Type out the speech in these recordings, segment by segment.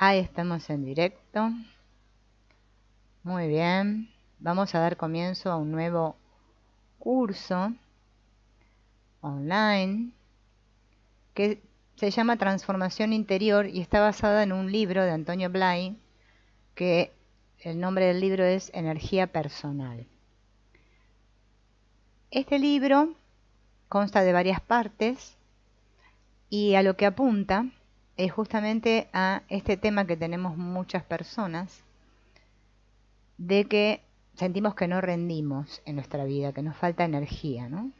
Ahí estamos en directo. Muy bien. Vamos a dar comienzo a un nuevo curso online que se llama Transformación Interior y está basada en un libro de Antonio Blay, que el nombre del libro es Energía Personal. Este libro consta de varias partes y a lo que apunta es justamente a este tema que tenemos muchas personas, de que sentimos que no rendimos en nuestra vida, que nos falta energía, ¿no?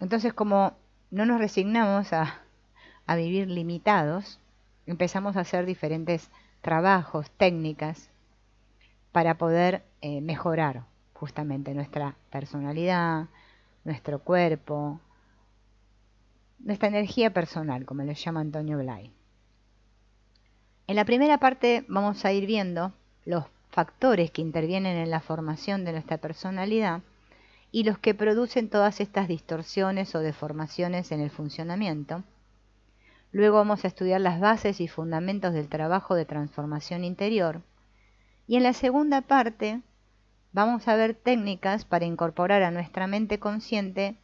Entonces, como no nos resignamos a vivir limitados, empezamos a hacer diferentes trabajos, técnicas, para poder mejorar justamente nuestra personalidad, nuestro cuerpo, nuestra energía personal, como le llama Antonio Blay. En la primera parte vamos a ir viendo los factores que intervienen en la formación de nuestra personalidad y los que producen todas estas distorsiones o deformaciones en el funcionamiento. Luego vamos a estudiar las bases y fundamentos del trabajo de transformación interior. Y en la segunda parte vamos a ver técnicas para incorporar a nuestra mente consciente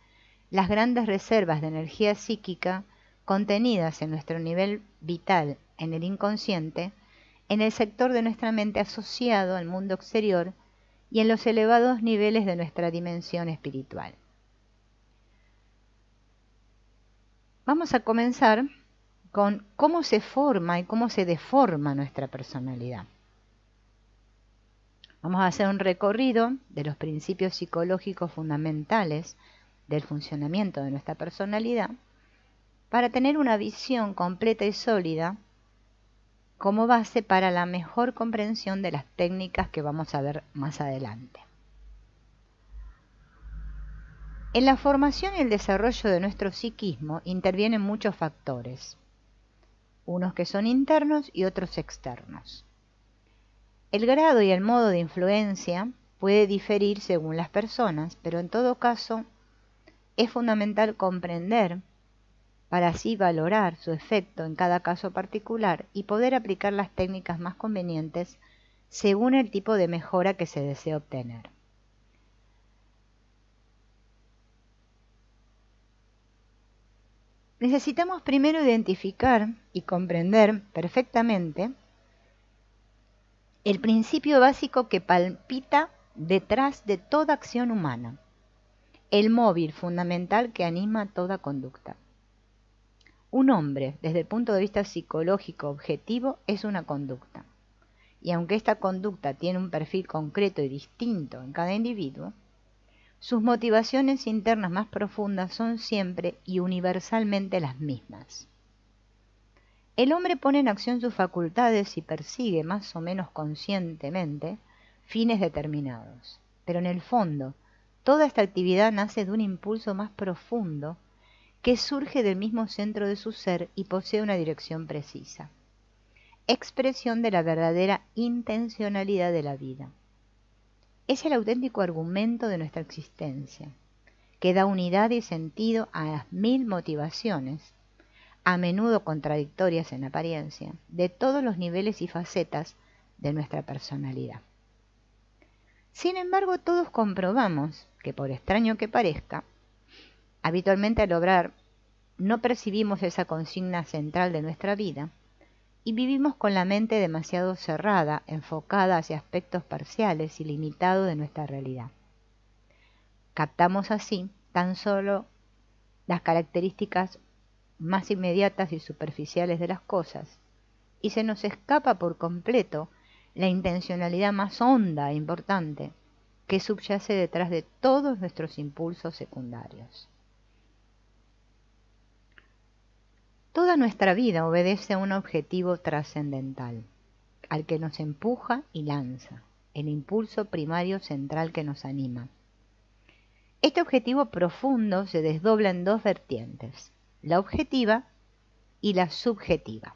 las grandes reservas de energía psíquica contenidas en nuestro nivel vital, en el inconsciente, en el sector de nuestra mente asociado al mundo exterior y en los elevados niveles de nuestra dimensión espiritual. Vamos a comenzar con cómo se forma y cómo se deforma nuestra personalidad. Vamos a hacer un recorrido de los principios psicológicos fundamentales del funcionamiento de nuestra personalidad para tener una visión completa y sólida como base para la mejor comprensión de las técnicas que vamos a ver más adelante. En la formación y el desarrollo de nuestro psiquismo intervienen muchos factores, unos que son internos y otros externos. El grado y el modo de influencia puede diferir según las personas, pero en todo caso es fundamental comprender para así valorar su efecto en cada caso particular y poder aplicar las técnicas más convenientes según el tipo de mejora que se desea obtener. Necesitamos primero identificar y comprender perfectamente el principio básico que palpita detrás de toda acción humana, el móvil fundamental que anima toda conducta. Un hombre, desde el punto de vista psicológico objetivo, es una conducta. Y aunque esta conducta tiene un perfil concreto y distinto en cada individuo, sus motivaciones internas más profundas son siempre y universalmente las mismas. El hombre pone en acción sus facultades y persigue más o menos conscientemente fines determinados. Pero en el fondo, toda esta actividad nace de un impulso más profundo que surge del mismo centro de su ser y posee una dirección precisa. Expresión de la verdadera intencionalidad de la vida. Es el auténtico argumento de nuestra existencia, que da unidad y sentido a las mil motivaciones, a menudo contradictorias en apariencia, de todos los niveles y facetas de nuestra personalidad. Sin embargo, todos comprobamos que, por extraño que parezca, habitualmente al obrar no percibimos esa consigna central de nuestra vida y vivimos con la mente demasiado cerrada, enfocada hacia aspectos parciales y limitados de nuestra realidad. Captamos así tan solo las características más inmediatas y superficiales de las cosas y se nos escapa por completo la intencionalidad más honda e importante que subyace detrás de todos nuestros impulsos secundarios. Toda nuestra vida obedece a un objetivo trascendental, al que nos empuja y lanza, el impulso primario central que nos anima. Este objetivo profundo se desdobla en dos vertientes, la objetiva y la subjetiva.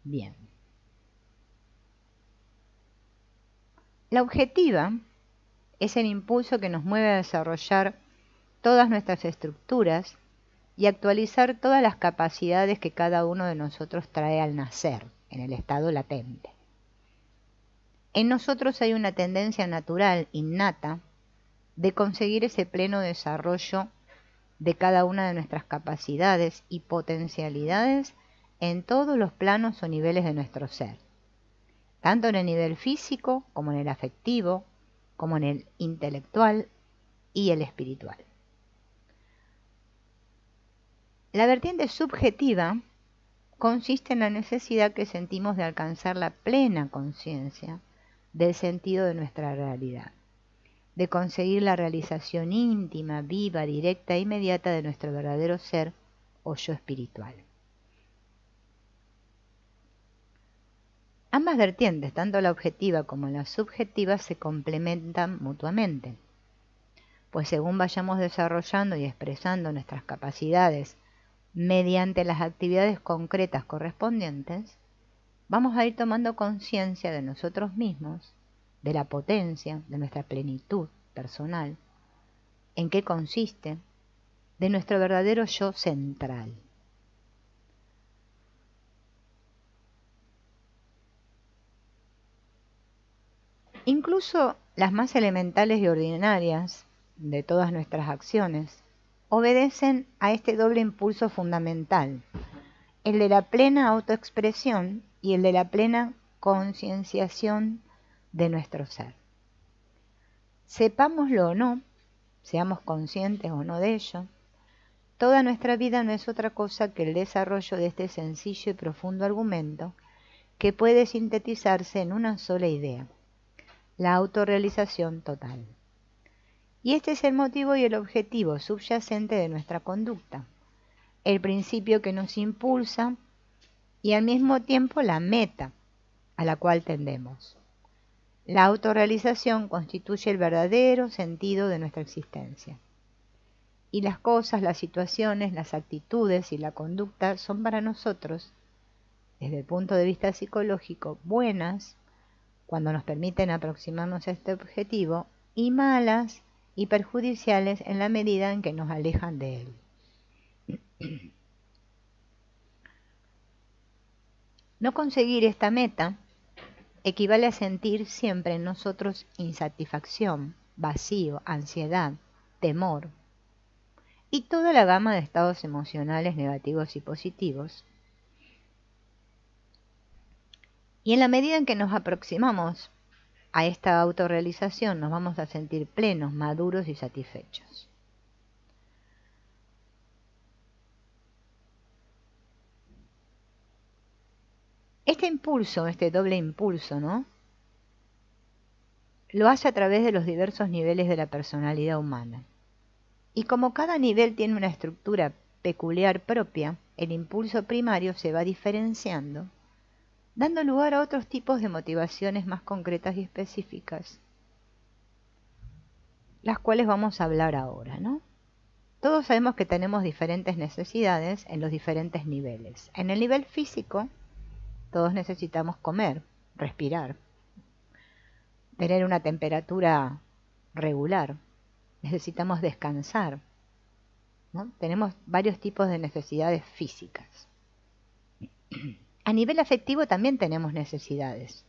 Bien. La objetiva Es el impulso que nos mueve a desarrollar todas nuestras estructuras y actualizar todas las capacidades que cada uno de nosotros trae al nacer, en el estado latente. En nosotros hay una tendencia natural, innata, de conseguir ese pleno desarrollo de cada una de nuestras capacidades y potencialidades en todos los planos o niveles de nuestro ser, tanto en el nivel físico como en el afectivo, como en el intelectual y el espiritual. La vertiente subjetiva consiste en la necesidad que sentimos de alcanzar la plena conciencia del sentido de nuestra realidad, de conseguir la realización íntima, viva, directa e inmediata de nuestro verdadero ser o yo espiritual. Ambas vertientes, tanto la objetiva como la subjetiva, se complementan mutuamente, pues según vayamos desarrollando y expresando nuestras capacidades mediante las actividades concretas correspondientes, vamos a ir tomando conciencia de nosotros mismos, de la potencia, de nuestra plenitud personal, en qué consiste, de nuestro verdadero yo central. Incluso las más elementales y ordinarias de todas nuestras acciones obedecen a este doble impulso fundamental, el de la plena autoexpresión y el de la plena concienciación de nuestro ser. Sepámoslo o no, seamos conscientes o no de ello, toda nuestra vida no es otra cosa que el desarrollo de este sencillo y profundo argumento que puede sintetizarse en una sola idea: la autorrealización total. Y este es el motivo y el objetivo subyacente de nuestra conducta, el principio que nos impulsa y al mismo tiempo la meta a la cual tendemos. La autorrealización constituye el verdadero sentido de nuestra existencia. Y las cosas, las situaciones, las actitudes y la conducta son para nosotros, desde el punto de vista psicológico, buenas cuando nos permiten aproximarnos a este objetivo, y malas y perjudiciales en la medida en que nos alejan de él. No conseguir esta meta equivale a sentir siempre en nosotros insatisfacción, vacío, ansiedad, temor y toda la gama de estados emocionales negativos y positivos. Y en la medida en que nos aproximamos a esta autorrealización, nos vamos a sentir plenos, maduros y satisfechos. Este impulso, este doble impulso, ¿no?, lo hace a través de los diversos niveles de la personalidad humana. Y como cada nivel tiene una estructura peculiar propia, el impulso primario se va diferenciando, dando lugar a otros tipos de motivaciones más concretas y específicas, las cuales vamos a hablar ahora, ¿no? Todos sabemos que tenemos diferentes necesidades en los diferentes niveles. En el nivel físico, todos necesitamos comer, respirar, tener una temperatura regular, necesitamos descansar, ¿no? Tenemos varios tipos de necesidades físicas. A nivel afectivo también tenemos necesidades.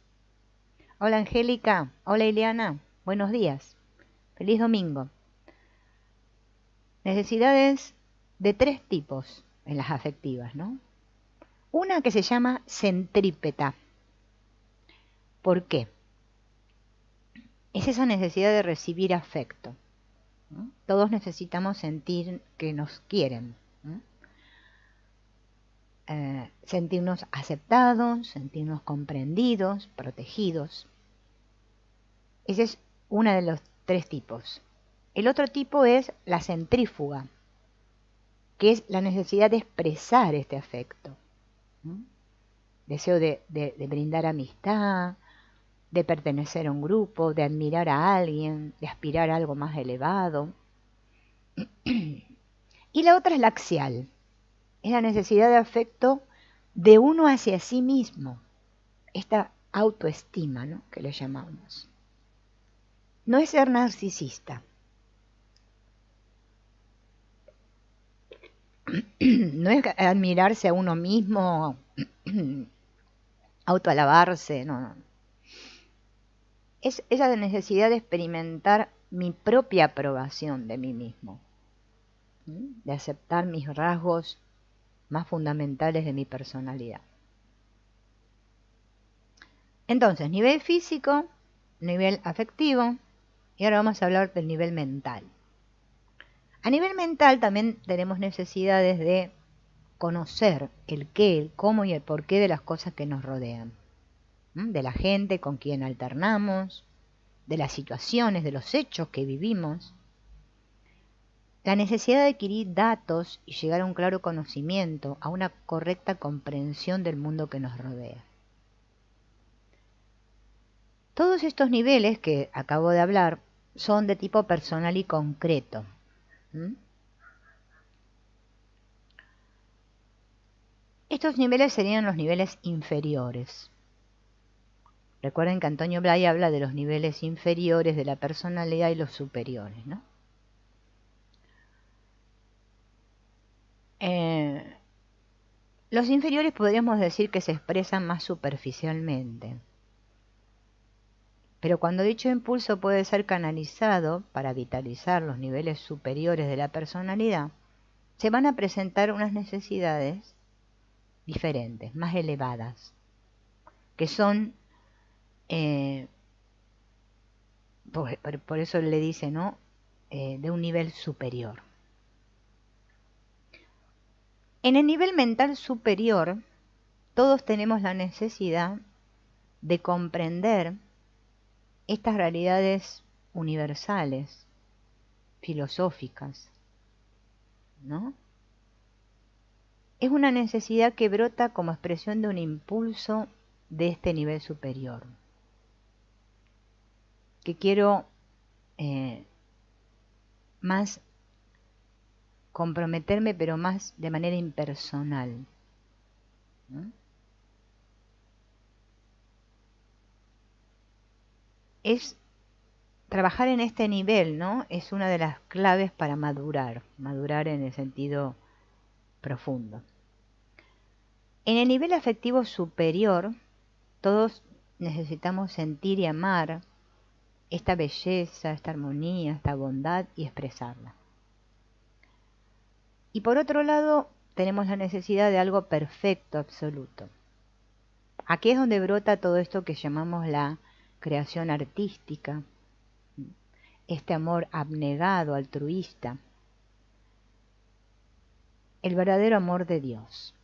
Hola Angélica, hola Ileana, buenos días, feliz domingo. Necesidades de tres tipos en las afectivas, ¿no? Una que se llama centrípeta. ¿Por qué? Es esa necesidad de recibir afecto, ¿no? Todos necesitamos sentir que nos quieren, ¿no? Sentirnos aceptados, sentirnos comprendidos, protegidos. Ese es uno de los tres tipos. El otro tipo es la centrífuga, que es la necesidad de expresar este afecto, ¿no? Deseo de brindar amistad, de pertenecer a un grupo, de admirar a alguien, de aspirar a algo más elevado. Y la otra es la axial, es la necesidad de afecto de uno hacia sí mismo, esta autoestima, ¿no?, que le llamamos. No es ser narcisista. No es admirarse a uno mismo, autoalabarse, no. Es esa necesidad de experimentar mi propia aprobación de mí mismo, de aceptar mis rasgos más fundamentales de mi personalidad. Entonces, nivel físico, nivel afectivo, y ahora vamos a hablar del nivel mental. A nivel mental también tenemos necesidades de conocer el qué, el cómo y el porqué de las cosas que nos rodean, de la gente con quien alternamos, de las situaciones, de los hechos que vivimos. La necesidad de adquirir datos y llegar a un claro conocimiento, a una correcta comprensión del mundo que nos rodea. Todos estos niveles que acabo de hablar son de tipo personal y concreto. Estos niveles serían los niveles inferiores. Recuerden que Antonio Blay habla de los niveles inferiores de la personalidad y los superiores, ¿no? Los inferiores podríamos decir que se expresan más superficialmente. Pero cuando dicho impulso puede ser canalizado para vitalizar los niveles superiores de la personalidad, se van a presentar unas necesidades diferentes, más elevadas, que son, por eso le dice, ¿no? De un nivel superior. En el nivel mental superior, todos tenemos la necesidad de comprender estas realidades universales, filosóficas, ¿no? Es una necesidad que brota como expresión de un impulso de este nivel superior, que quiero más comprometerme, pero más de manera impersonal, ¿no? Es trabajar en este nivel, ¿no? Es una de las claves para madurar en el sentido profundo. En el nivel afectivo superior, todos necesitamos sentir y amar esta belleza, esta armonía, esta bondad y expresarla. Y por otro lado, tenemos la necesidad de algo perfecto, absoluto. Aquí es donde brota todo esto que llamamos la creación artística, este amor abnegado, altruista, el verdadero amor de Dios.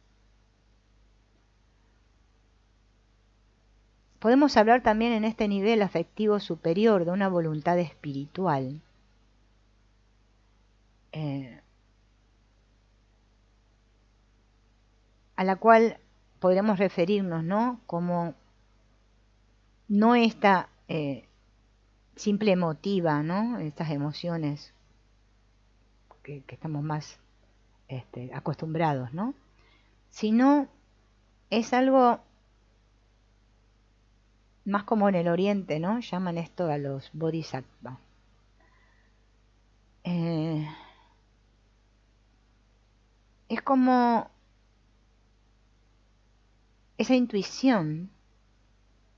Podemos hablar también en este nivel afectivo superior de una voluntad espiritual, a la cual podríamos referirnos, ¿no? Como no esta simple emotiva, ¿no? Estas emociones que estamos más acostumbrados, ¿no? Sino es algo más como en el Oriente, ¿no? Llaman esto a los bodhisattvas. Es como esa intuición,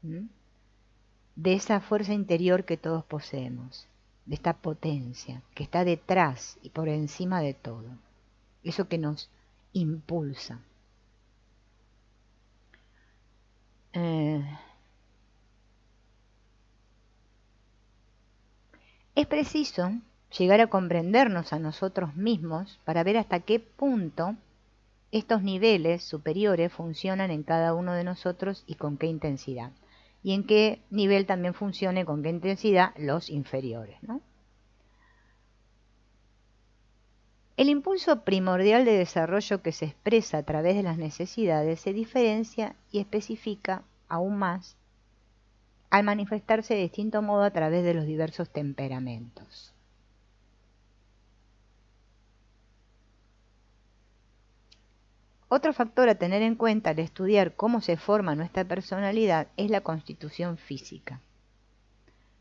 ¿sí?, de esa fuerza interior que todos poseemos, de esta potencia que está detrás y por encima de todo, eso que nos impulsa. Es preciso llegar a comprendernos a nosotros mismos para ver hasta qué punto estos niveles superiores funcionan en cada uno de nosotros y con qué intensidad. Y en qué nivel también funcione con qué intensidad los inferiores, ¿no? El impulso primordial de desarrollo que se expresa a través de las necesidades se diferencia y especifica aún más al manifestarse de distinto modo a través de los diversos temperamentos. Otro factor a tener en cuenta al estudiar cómo se forma nuestra personalidad es la constitución física.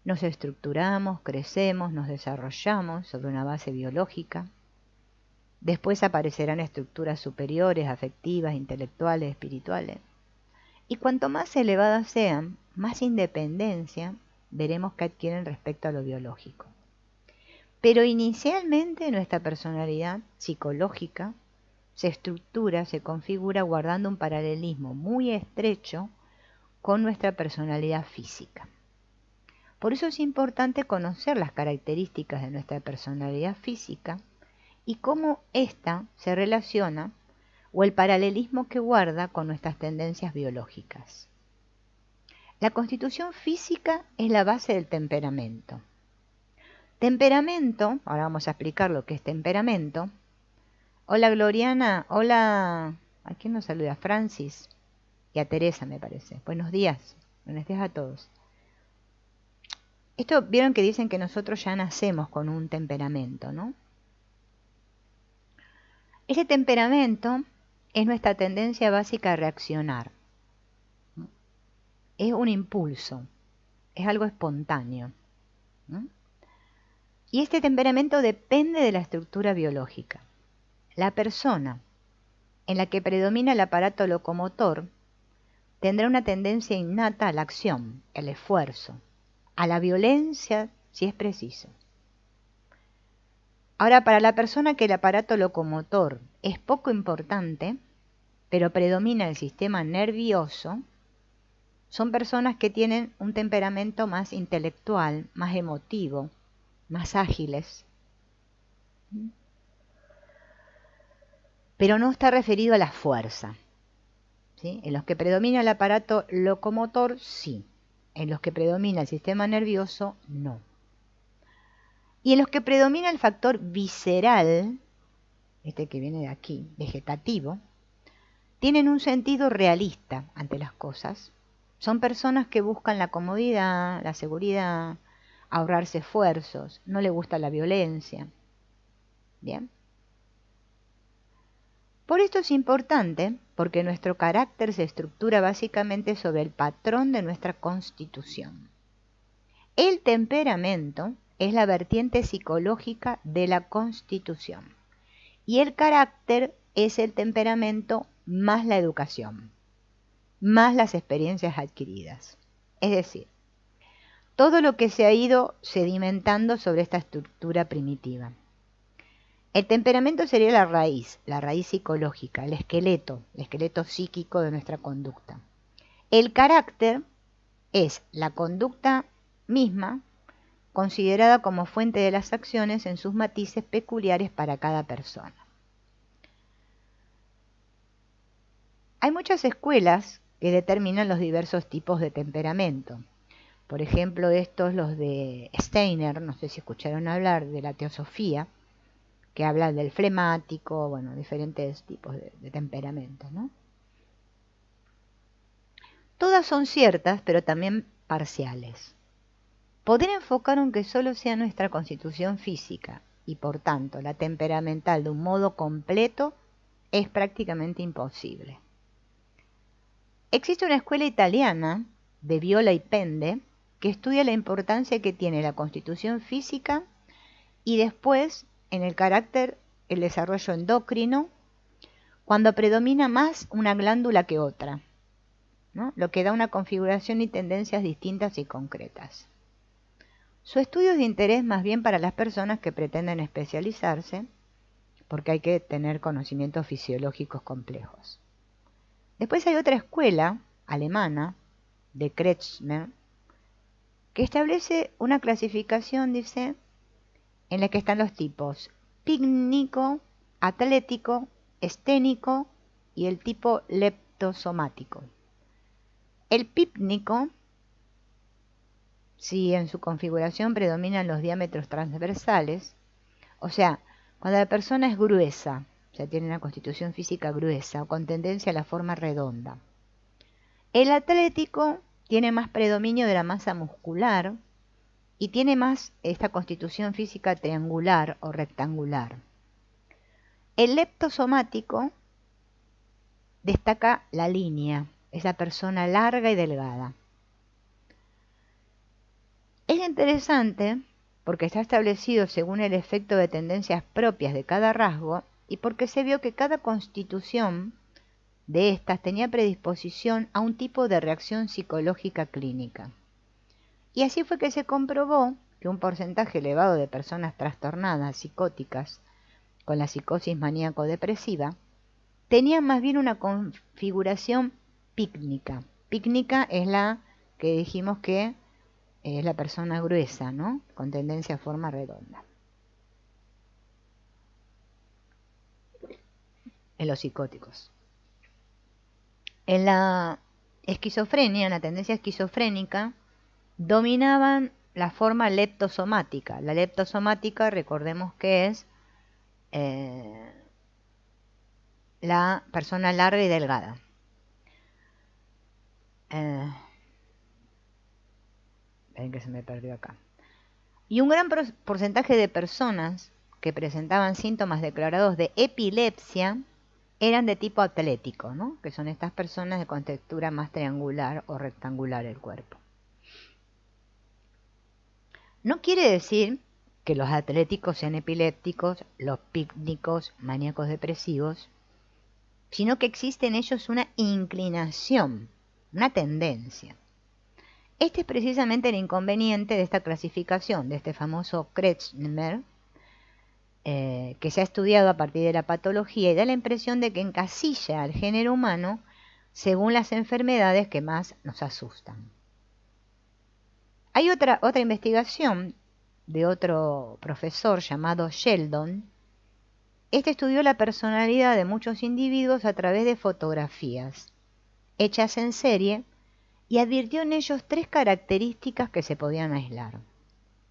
Nos estructuramos, crecemos, nos desarrollamos sobre una base biológica. Después aparecerán estructuras superiores, afectivas, intelectuales, espirituales. Y cuanto más elevadas sean, más independencia veremos que adquieren respecto a lo biológico. Pero inicialmente nuestra personalidad psicológica se estructura, se configura guardando un paralelismo muy estrecho con nuestra personalidad física. Por eso es importante conocer las características de nuestra personalidad física y cómo ésta se relaciona o el paralelismo que guarda con nuestras tendencias biológicas. La constitución física es la base del temperamento. Temperamento, ahora vamos a explicar lo que es temperamento. Hola Gloriana, hola, ¿a quién nos saluda? Francis y a Teresa me parece. Buenos días a todos. Esto vieron que dicen que nosotros ya nacemos con un temperamento, ¿no? Ese temperamento es nuestra tendencia básica a reaccionar. Es un impulso, es algo espontáneo, ¿no? Y este temperamento depende de la estructura biológica. La persona en la que predomina el aparato locomotor tendrá una tendencia innata a la acción, el esfuerzo, a la violencia si es preciso. Ahora, para la persona que el aparato locomotor es poco importante, pero predomina el sistema nervioso, son personas que tienen un temperamento más intelectual, más emotivo, más ágiles. Pero no está referido a la fuerza, ¿sí? En los que predomina el aparato locomotor, sí. En los que predomina el sistema nervioso, no. Y en los que predomina el factor visceral, este que viene de aquí, vegetativo, tienen un sentido realista ante las cosas. Son personas que buscan la comodidad, la seguridad, ahorrarse esfuerzos, no les gusta la violencia. Bien. Por esto es importante, porque nuestro carácter se estructura básicamente sobre el patrón de nuestra constitución. El temperamento es la vertiente psicológica de la constitución y el carácter es el temperamento más la educación, más las experiencias adquiridas. Es decir, todo lo que se ha ido sedimentando sobre esta estructura primitiva. El temperamento sería la raíz psicológica, el esqueleto psíquico de nuestra conducta. El carácter es la conducta misma, considerada como fuente de las acciones en sus matices peculiares para cada persona. Hay muchas escuelas que determinan los diversos tipos de temperamento. Por ejemplo, los de Steiner, no sé si escucharon hablar de la teosofía, que habla del flemático, bueno, diferentes tipos de temperamentos, ¿no? Todas son ciertas, pero también parciales. Poder enfocar aunque solo sea nuestra constitución física y por tanto la temperamental de un modo completo es prácticamente imposible. Existe una escuela italiana de Viola y Pende que estudia la importancia que tiene la constitución física y después en el carácter, el desarrollo endocrino, cuando predomina más una glándula que otra, ¿no? Lo que da una configuración y tendencias distintas y concretas. Su estudio es de interés más bien para las personas que pretenden especializarse, porque hay que tener conocimientos fisiológicos complejos. Después hay otra escuela alemana, de Kretschmer, que establece una clasificación, dice, en la que están los tipos pícnico, atlético, esténico y el tipo leptosomático. El pícnico, si en su configuración predominan los diámetros transversales, o sea, cuando la persona es gruesa, o sea, tiene una constitución física gruesa o con tendencia a la forma redonda. El atlético tiene más predominio de la masa muscular y tiene más esta constitución física triangular o rectangular. El leptosomático destaca la línea, es la persona larga y delgada. Es interesante porque está establecido según el efecto de tendencias propias de cada rasgo y porque se vio que cada constitución de estas tenía predisposición a un tipo de reacción psicológica clínica. Y así fue que se comprobó que un porcentaje elevado de personas trastornadas, psicóticas, con la psicosis maníaco-depresiva, tenían más bien una configuración pícnica. Pícnica es la que dijimos que es la persona gruesa, ¿no? Con tendencia a forma redonda. En los psicóticos. En la esquizofrenia, en la tendencia esquizofrénica, dominaban la forma leptosomática. La leptosomática, recordemos que es la persona larga y delgada. Ven que se me perdió acá. Y un gran porcentaje de personas que presentaban síntomas declarados de epilepsia eran de tipo atlético, ¿no? Que son estas personas de contextura más triangular o rectangular el cuerpo. No quiere decir que los atléticos sean epilépticos, los pícnicos maníacos depresivos, sino que existe en ellos una inclinación, una tendencia. Este es precisamente el inconveniente de esta clasificación, de este famoso Kretschmer, que se ha estudiado a partir de la patología y da la impresión de que encasilla al género humano según las enfermedades que más nos asustan. Hay otra investigación de otro profesor llamado Sheldon. Este estudió la personalidad de muchos individuos a través de fotografías hechas en serie y advirtió en ellos 3 características que se podían aislar.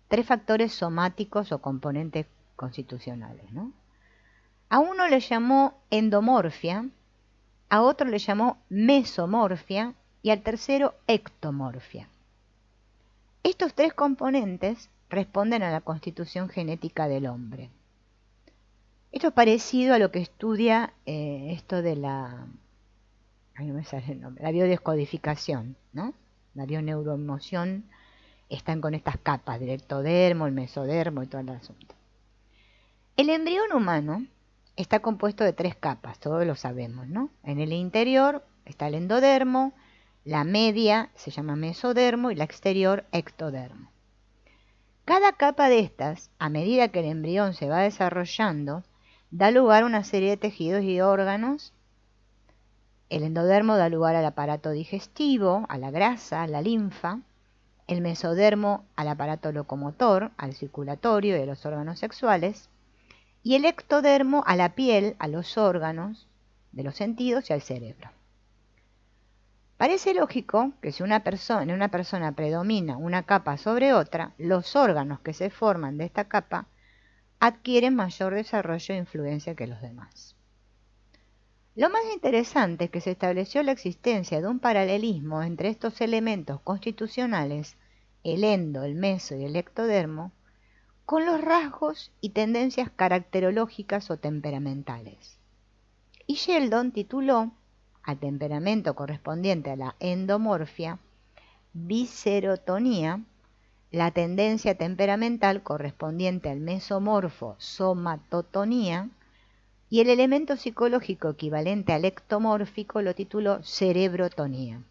3 factores somáticos o componentes constitucionales, ¿no? A uno le llamó endomorfia, a otro le llamó mesomorfia y al tercero ectomorfia. Estos 3 componentes responden a la constitución genética del hombre. Esto es parecido a lo que estudia esto de la... Ay, no me sale el nombre. La biodescodificación, ¿no? La bioneuroemoción están con estas capas, del ectodermo, el mesodermo y todo el asunto. El embrión humano está compuesto de 3 capas, todos lo sabemos, ¿no? En el interior está el endodermo, la media se llama mesodermo y la exterior ectodermo. Cada capa de estas, a medida que el embrión se va desarrollando, da lugar a una serie de tejidos y órganos. El endodermo da lugar al aparato digestivo, a la grasa, a la linfa. El mesodermo al aparato locomotor, al circulatorio y a los órganos sexuales. Y el ectodermo a la piel, a los órganos de los sentidos y al cerebro. Parece lógico que si en una persona predomina una capa sobre otra, los órganos que se forman de esta capa adquieren mayor desarrollo e influencia que los demás. Lo más interesante es que se estableció la existencia de un paralelismo entre estos elementos constitucionales, el endo, el meso y el ectodermo, con los rasgos y tendencias caracterológicas o temperamentales. Y Sheldon tituló al temperamento correspondiente a la endomorfia viscerotonía, la tendencia temperamental correspondiente al mesomorfo somatotonía, y el elemento psicológico equivalente al ectomórfico lo tituló cerebrotonía.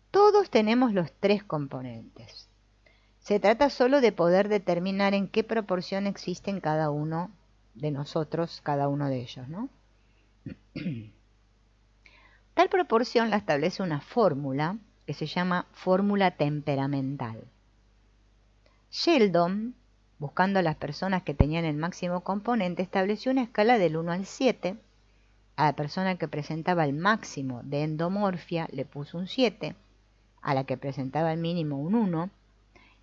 Todos tenemos los 3 componentes. Se trata solo de poder determinar en qué proporción existe en cada uno de nosotros, cada uno de ellos, ¿no? Tal proporción la establece una fórmula que se llama fórmula temperamental. Sheldon, buscando a las personas que tenían el máximo componente, estableció una escala del 1 al 7. A la persona que presentaba el máximo de endomorfia le puso un 7, a la que presentaba el mínimo un 1,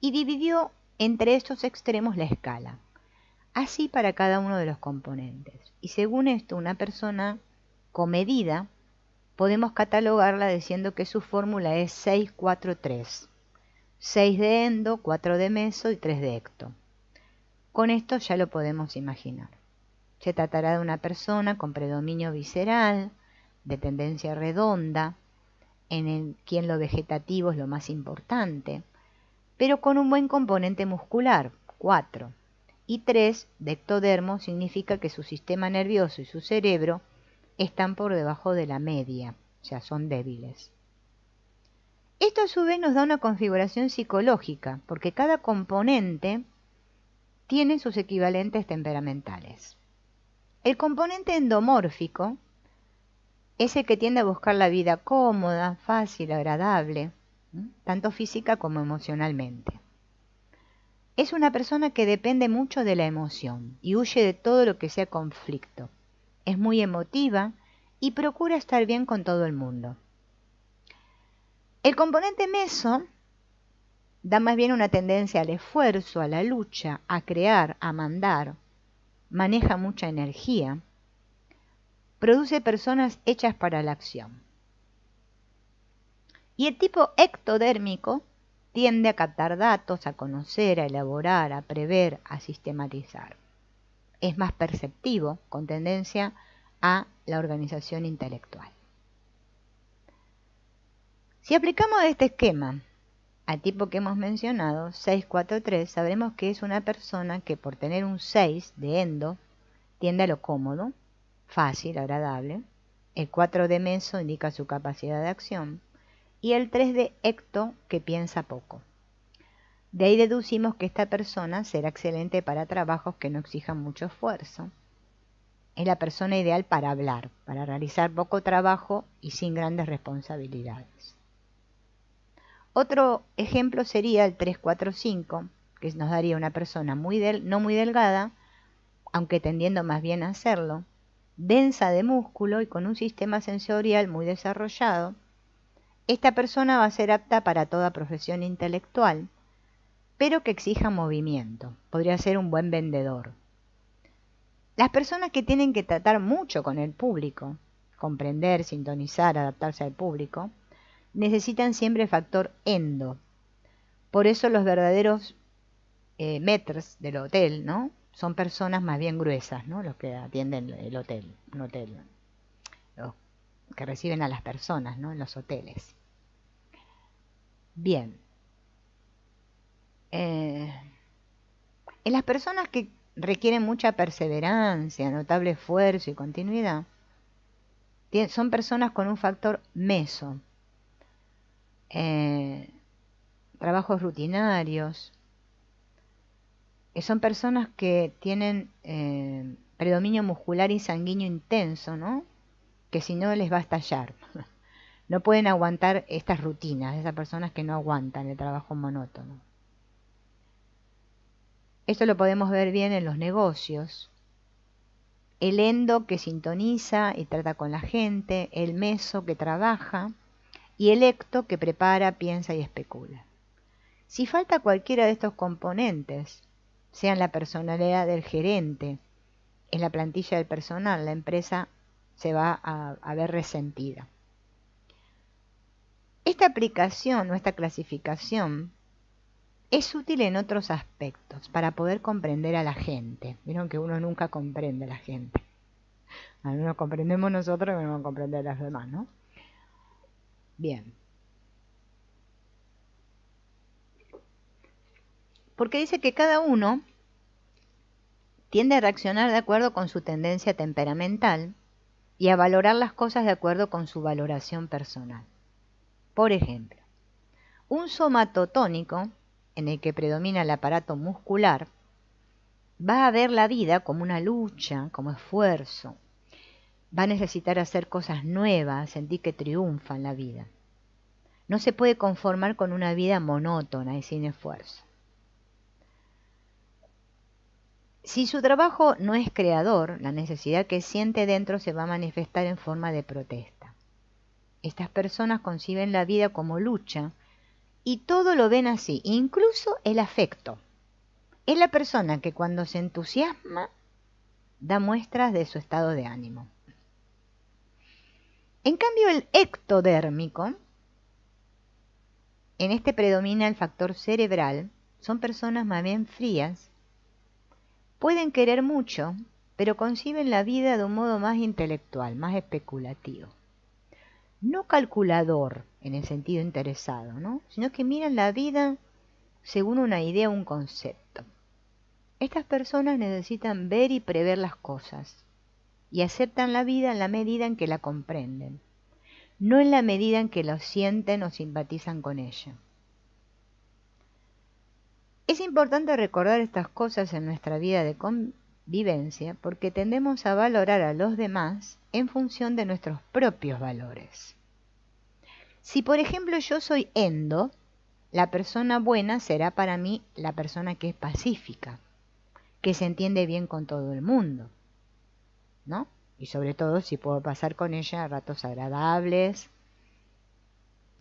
y dividió entre estos extremos la escala, así para cada uno de los componentes. Y según esto, una persona comedida podemos catalogarla diciendo que su fórmula es 6-4-3. 6 de endo, 4 de meso y 3 de ecto. Con esto ya lo podemos imaginar. Se tratará de una persona con predominio visceral, de tendencia redonda, quien lo vegetativo es lo más importante, pero con un buen componente muscular, 4. Y 3 de ectodermo significa que su sistema nervioso y su cerebro están por debajo de la media, o sea, son débiles. Esto a su vez nos da una configuración psicológica, porque cada componente tiene sus equivalentes temperamentales. El componente endomórfico es el que tiende a buscar la vida cómoda, fácil, agradable, tanto física como emocionalmente. Es una persona que depende mucho de la emoción y huye de todo lo que sea conflicto. Es muy emotiva y procura estar bien con todo el mundo. El componente meso da más bien una tendencia al esfuerzo, a la lucha, a crear, a mandar. Maneja mucha energía. Produce personas hechas para la acción. Y el tipo ectodérmico tiende a captar datos, a conocer, a elaborar, a prever, a sistematizar. Es más perceptivo, con tendencia a la organización intelectual. Si aplicamos este esquema al tipo que hemos mencionado, 643, sabremos que es una persona que por tener un 6 de endo tiende a lo cómodo, fácil, agradable. El 4 de meso indica su capacidad de acción y el 3 de ecto que piensa poco. De ahí deducimos que esta persona será excelente para trabajos que no exijan mucho esfuerzo. Es la persona ideal para hablar, para realizar poco trabajo y sin grandes responsabilidades. Otro ejemplo sería el 345, que nos daría una persona no muy delgada, aunque tendiendo más bien a hacerlo, densa de músculo y con un sistema sensorial muy desarrollado. Esta persona va a ser apta para toda profesión intelectual, pero que exija movimiento. Podría ser un buen vendedor. Las personas que tienen que tratar mucho con el público, comprender, sintonizar, adaptarse al público, necesitan siempre factor endo. Por eso los verdaderos maîtres del hotel, ¿no?, son personas más bien gruesas, ¿no?, los que atienden el hotel, un hotel, los que reciben a las personas, ¿no?, en los hoteles. Bien. En las personas que requieren mucha perseverancia, notable esfuerzo y continuidad, son personas con un factor meso. Trabajos rutinarios. Son personas que tienen predominio muscular y sanguíneo intenso, ¿no?, que si no les va a estallar. No pueden aguantar estas rutinas, esas personas que no aguantan el trabajo monótono. Esto lo podemos ver bien en los negocios. El endo que sintoniza y trata con la gente, el meso que trabaja y el ecto que prepara, piensa y especula. Si falta cualquiera de estos componentes, sea en la personalidad del gerente, en la plantilla del personal, la empresa se va a ver resentida. Esta aplicación o esta clasificación es útil en otros aspectos para poder comprender a la gente. Vieron que uno nunca comprende a la gente. Al menos comprendemos nosotros, pero no comprender a los demás, ¿no? Bien. Porque dice que cada uno tiende a reaccionar de acuerdo con su tendencia temperamental y a valorar las cosas de acuerdo con su valoración personal. Por ejemplo, un somatotónico, en el que predomina el aparato muscular, va a ver la vida como una lucha, como esfuerzo. Va a necesitar hacer cosas nuevas, sentir que triunfa en la vida. No se puede conformar con una vida monótona y sin esfuerzo. Si su trabajo no es creador, la necesidad que siente dentro se va a manifestar en forma de protesta. Estas personas conciben la vida como lucha y todo lo ven así, incluso el afecto. Es la persona que cuando se entusiasma da muestras de su estado de ánimo. En cambio, el ectodérmico, en este predomina el factor cerebral, son personas más bien frías. Pueden querer mucho, pero conciben la vida de un modo más intelectual, más especulativo. No calculador en el sentido interesado, ¿no?, sino que miran la vida según una idea o un concepto. Estas personas necesitan ver y prever las cosas y aceptan la vida en la medida en que la comprenden, no en la medida en que lo sienten o simpatizan con ella. Es importante recordar estas cosas en nuestra vida de convivencia porque tendemos a valorar a los demás en función de nuestros propios valores. Si por ejemplo yo soy Endo, la persona buena será para mí la persona que es pacífica, que se entiende bien con todo el mundo, ¿no? Y sobre todo si puedo pasar con ella ratos agradables,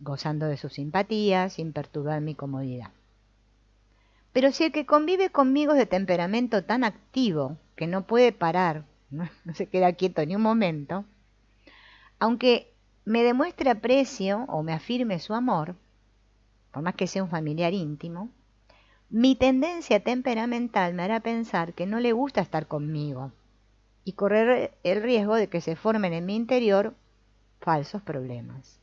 gozando de sus simpatías, sin perturbar mi comodidad. Pero si el que convive conmigo es de temperamento tan activo que no puede parar, no se queda quieto ni un momento, aunque me demuestre aprecio o me afirme su amor, por más que sea un familiar íntimo, mi tendencia temperamental me hará pensar que no le gusta estar conmigo y correr el riesgo de que se formen en mi interior falsos problemas.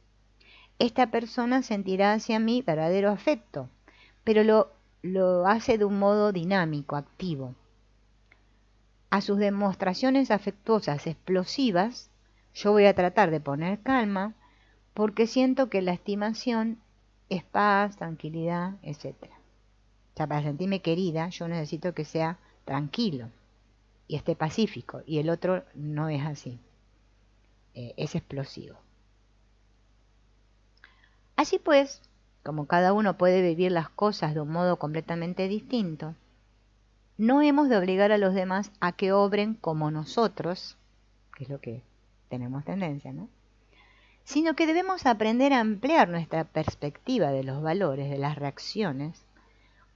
Esta persona sentirá hacia mí verdadero afecto, pero lo hace de un modo dinámico, activo. A sus demostraciones afectuosas explosivas, yo voy a tratar de poner calma porque siento que la estimación es paz, tranquilidad, etc. O sea, para sentirme querida, yo necesito que sea tranquilo y esté pacífico, y el otro no es así, es explosivo. Así pues, como cada uno puede vivir las cosas de un modo completamente distinto, no hemos de obligar a los demás a que obren como nosotros, que es lo que tenemos tendencia, ¿no? Sino que debemos aprender a ampliar nuestra perspectiva de los valores, de las reacciones,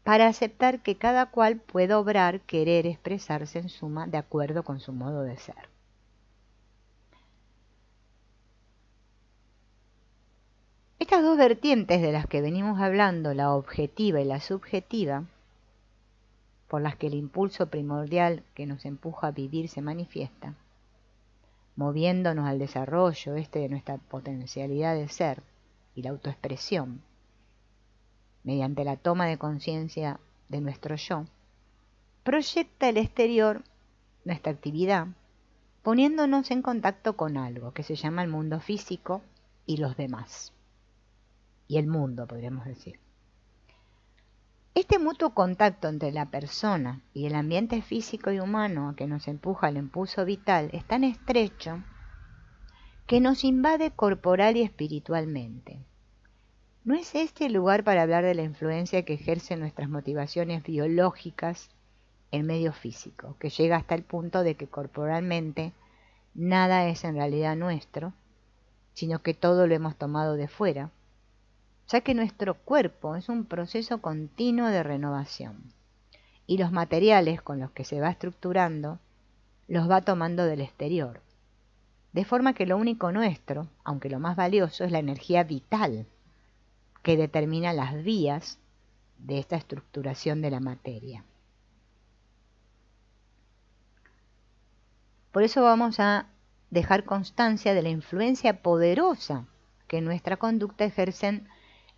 para aceptar que cada cual puede obrar, querer, expresarse en suma de acuerdo con su modo de ser. Estas dos vertientes de las que venimos hablando, la objetiva y la subjetiva, por las que el impulso primordial que nos empuja a vivir se manifiesta, moviéndonos al desarrollo de nuestra potencialidad de ser y la autoexpresión, mediante la toma de conciencia de nuestro yo, proyecta el exterior nuestra actividad, poniéndonos en contacto con algo que se llama el mundo físico y los demás. Y el mundo, podríamos decir. Este mutuo contacto entre la persona y el ambiente físico y humano que nos empuja al impulso vital es tan estrecho que nos invade corporal y espiritualmente. ¿No es este el lugar para hablar de la influencia que ejercen nuestras motivaciones biológicas en medio físico, que llega hasta el punto de que corporalmente nada es en realidad nuestro, sino que todo lo hemos tomado de fuera, ya que nuestro cuerpo es un proceso continuo de renovación y los materiales con los que se va estructurando los va tomando del exterior, de forma que lo único nuestro, aunque lo más valioso, es la energía vital que determina las vías de esta estructuración de la materia. Por eso vamos a dejar constancia de la influencia poderosa que en nuestra conducta ejercen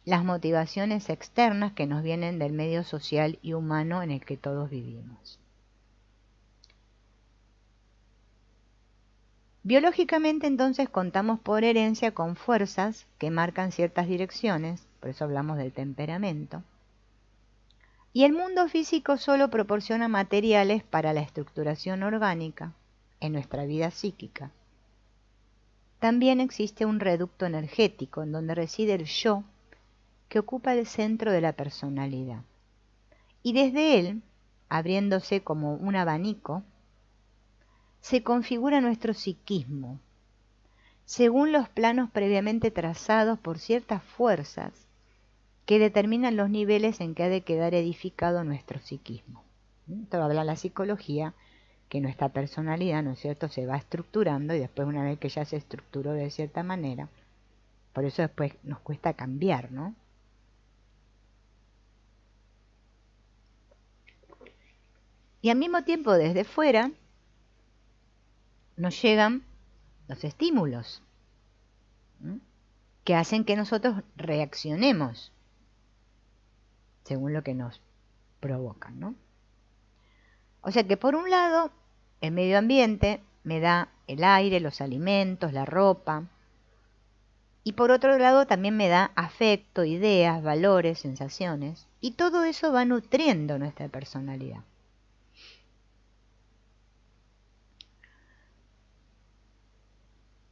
las motivaciones externas que nos vienen del medio social y humano en el que todos vivimos. Biológicamente entonces contamos por herencia con fuerzas que marcan ciertas direcciones, por eso hablamos del temperamento, y el mundo físico solo proporciona materiales para la estructuración orgánica en nuestra vida psíquica. También existe un reducto energético en donde reside el yo, que ocupa el centro de la personalidad. Y desde él, abriéndose como un abanico, se configura nuestro psiquismo, según los planos previamente trazados por ciertas fuerzas que determinan los niveles en que ha de quedar edificado nuestro psiquismo. Esto habla la psicología, que nuestra personalidad, ¿no es cierto?, se va estructurando y después una vez que ya se estructuró de cierta manera, por eso después nos cuesta cambiar, ¿no? Y al mismo tiempo desde fuera nos llegan los estímulos, ¿sí?, que hacen que nosotros reaccionemos. según lo que nos provocan, ¿no? O sea que por un lado, el medio ambiente me da el aire, los alimentos, la ropa, y por otro lado también me da afecto, ideas, valores, sensaciones, y todo eso va nutriendo nuestra personalidad.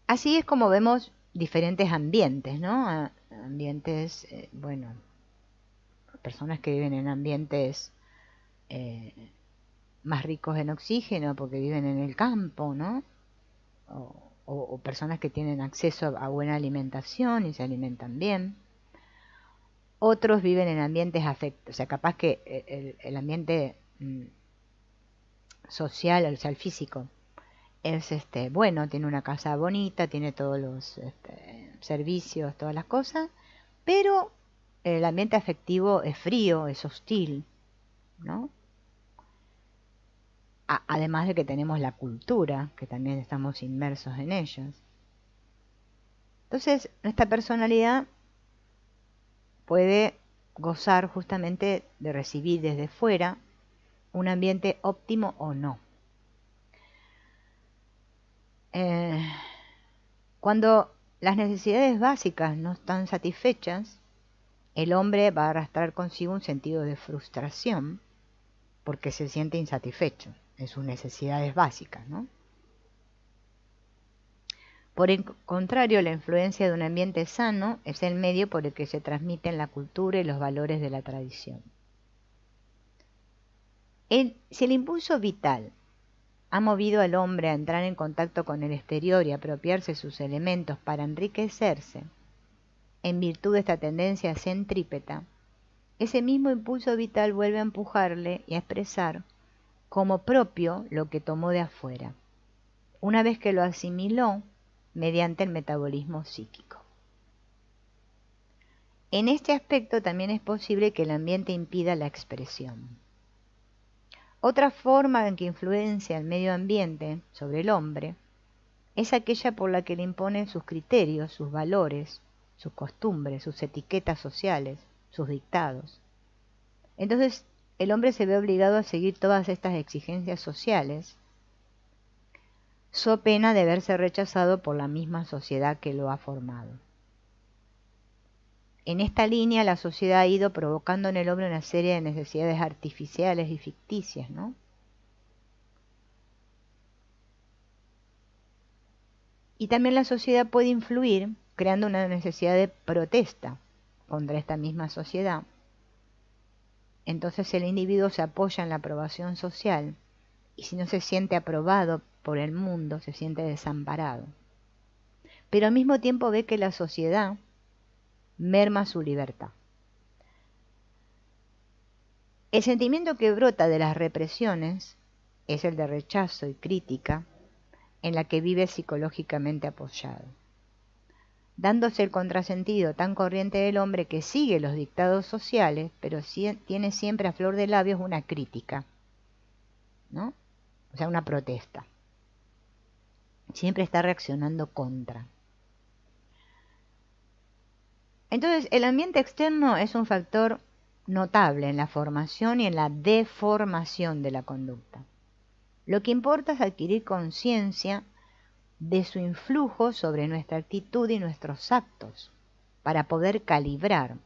Así es como vemos diferentes ambientes, ¿no? Ambientes, bueno, personas que viven en ambientes más ricos en oxígeno porque viven en el campo, ¿no? O personas que tienen acceso a buena alimentación y se alimentan bien. Otros viven en ambientes afectos, o sea, capaz que el ambiente social, o sea, el físico, es bueno, tiene una casa bonita, tiene todos los servicios, todas las cosas, pero el ambiente afectivo es frío, es hostil, ¿no? Además de que tenemos la cultura, que también estamos inmersos en ellos. Entonces, nuestra personalidad puede gozar justamente de recibir desde fuera un ambiente óptimo o no. Cuando las necesidades básicas no están satisfechas, el hombre va a arrastrar consigo un sentido de frustración porque se siente insatisfecho en sus necesidades básicas, ¿no? Por el contrario, la influencia de un ambiente sano es el medio por el que se transmiten la cultura y los valores de la tradición. Si el impulso vital ha movido al hombre a entrar en contacto con el exterior y apropiarse sus elementos para enriquecerse, en virtud de esta tendencia centrípeta, ese mismo impulso vital vuelve a empujarle y a expresar como propio lo que tomó de afuera, una vez que lo asimiló mediante el metabolismo psíquico. En este aspecto también es posible que el ambiente impida la expresión. Otra forma en que influencia el medio ambiente sobre el hombre es aquella por la que le imponen sus criterios, sus valores, sus costumbres, sus etiquetas sociales, sus dictados. Entonces, el hombre se ve obligado a seguir todas estas exigencias sociales, so pena de verse rechazado por la misma sociedad que lo ha formado. En esta línea, la sociedad ha ido provocando en el hombre una serie de necesidades artificiales y ficticias, ¿no? Y también la sociedad puede influir creando una necesidad de protesta contra esta misma sociedad. Entonces el individuo se apoya en la aprobación social y si no se siente aprobado por el mundo, se siente desamparado. Pero al mismo tiempo ve que la sociedad merma su libertad. El sentimiento que brota de las represiones es el de rechazo y crítica en la que vive psicológicamente apoyado, dándose el contrasentido tan corriente del hombre que sigue los dictados sociales, pero tiene siempre a flor de labios una crítica, ¿no? O sea, una protesta. Siempre está reaccionando contra. Entonces, el ambiente externo es un factor notable en la formación y en la deformación de la conducta. Lo que importa es adquirir conciencia de su influjo sobre nuestra actitud y nuestros actos, para poder calibrar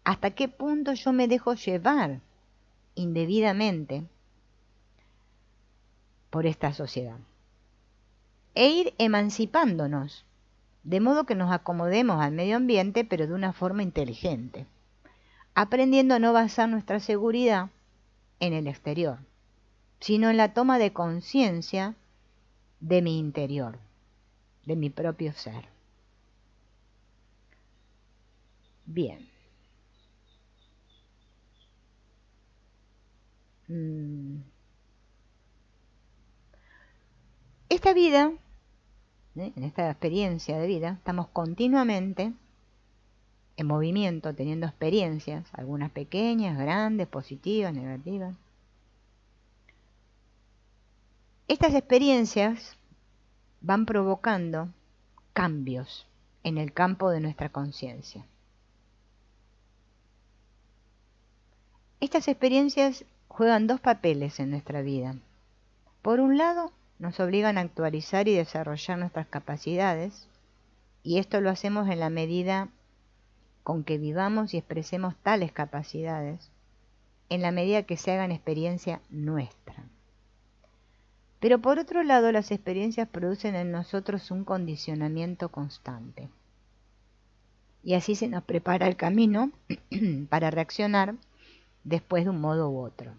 hasta qué punto yo me dejo llevar indebidamente por esta sociedad. E ir emancipándonos, de modo que nos acomodemos al medio ambiente, pero de una forma inteligente, aprendiendo a no basar nuestra seguridad en el exterior, sino en la toma de conciencia de mi interior, de mi propio ser. Bien. Esta vida, en esta experiencia de vida, estamos continuamente en movimiento, teniendo experiencias, algunas pequeñas, grandes, positivas, negativas. Estas experiencias van provocando cambios en el campo de nuestra conciencia. Estas experiencias juegan dos papeles en nuestra vida. Por un lado, nos obligan a actualizar y desarrollar nuestras capacidades, y esto lo hacemos en la medida con que vivamos y expresemos tales capacidades, en la medida que se hagan experiencia nuestra. Pero por otro lado, las experiencias producen en nosotros un condicionamiento constante. Y así se nos prepara el camino para reaccionar después de un modo u otro.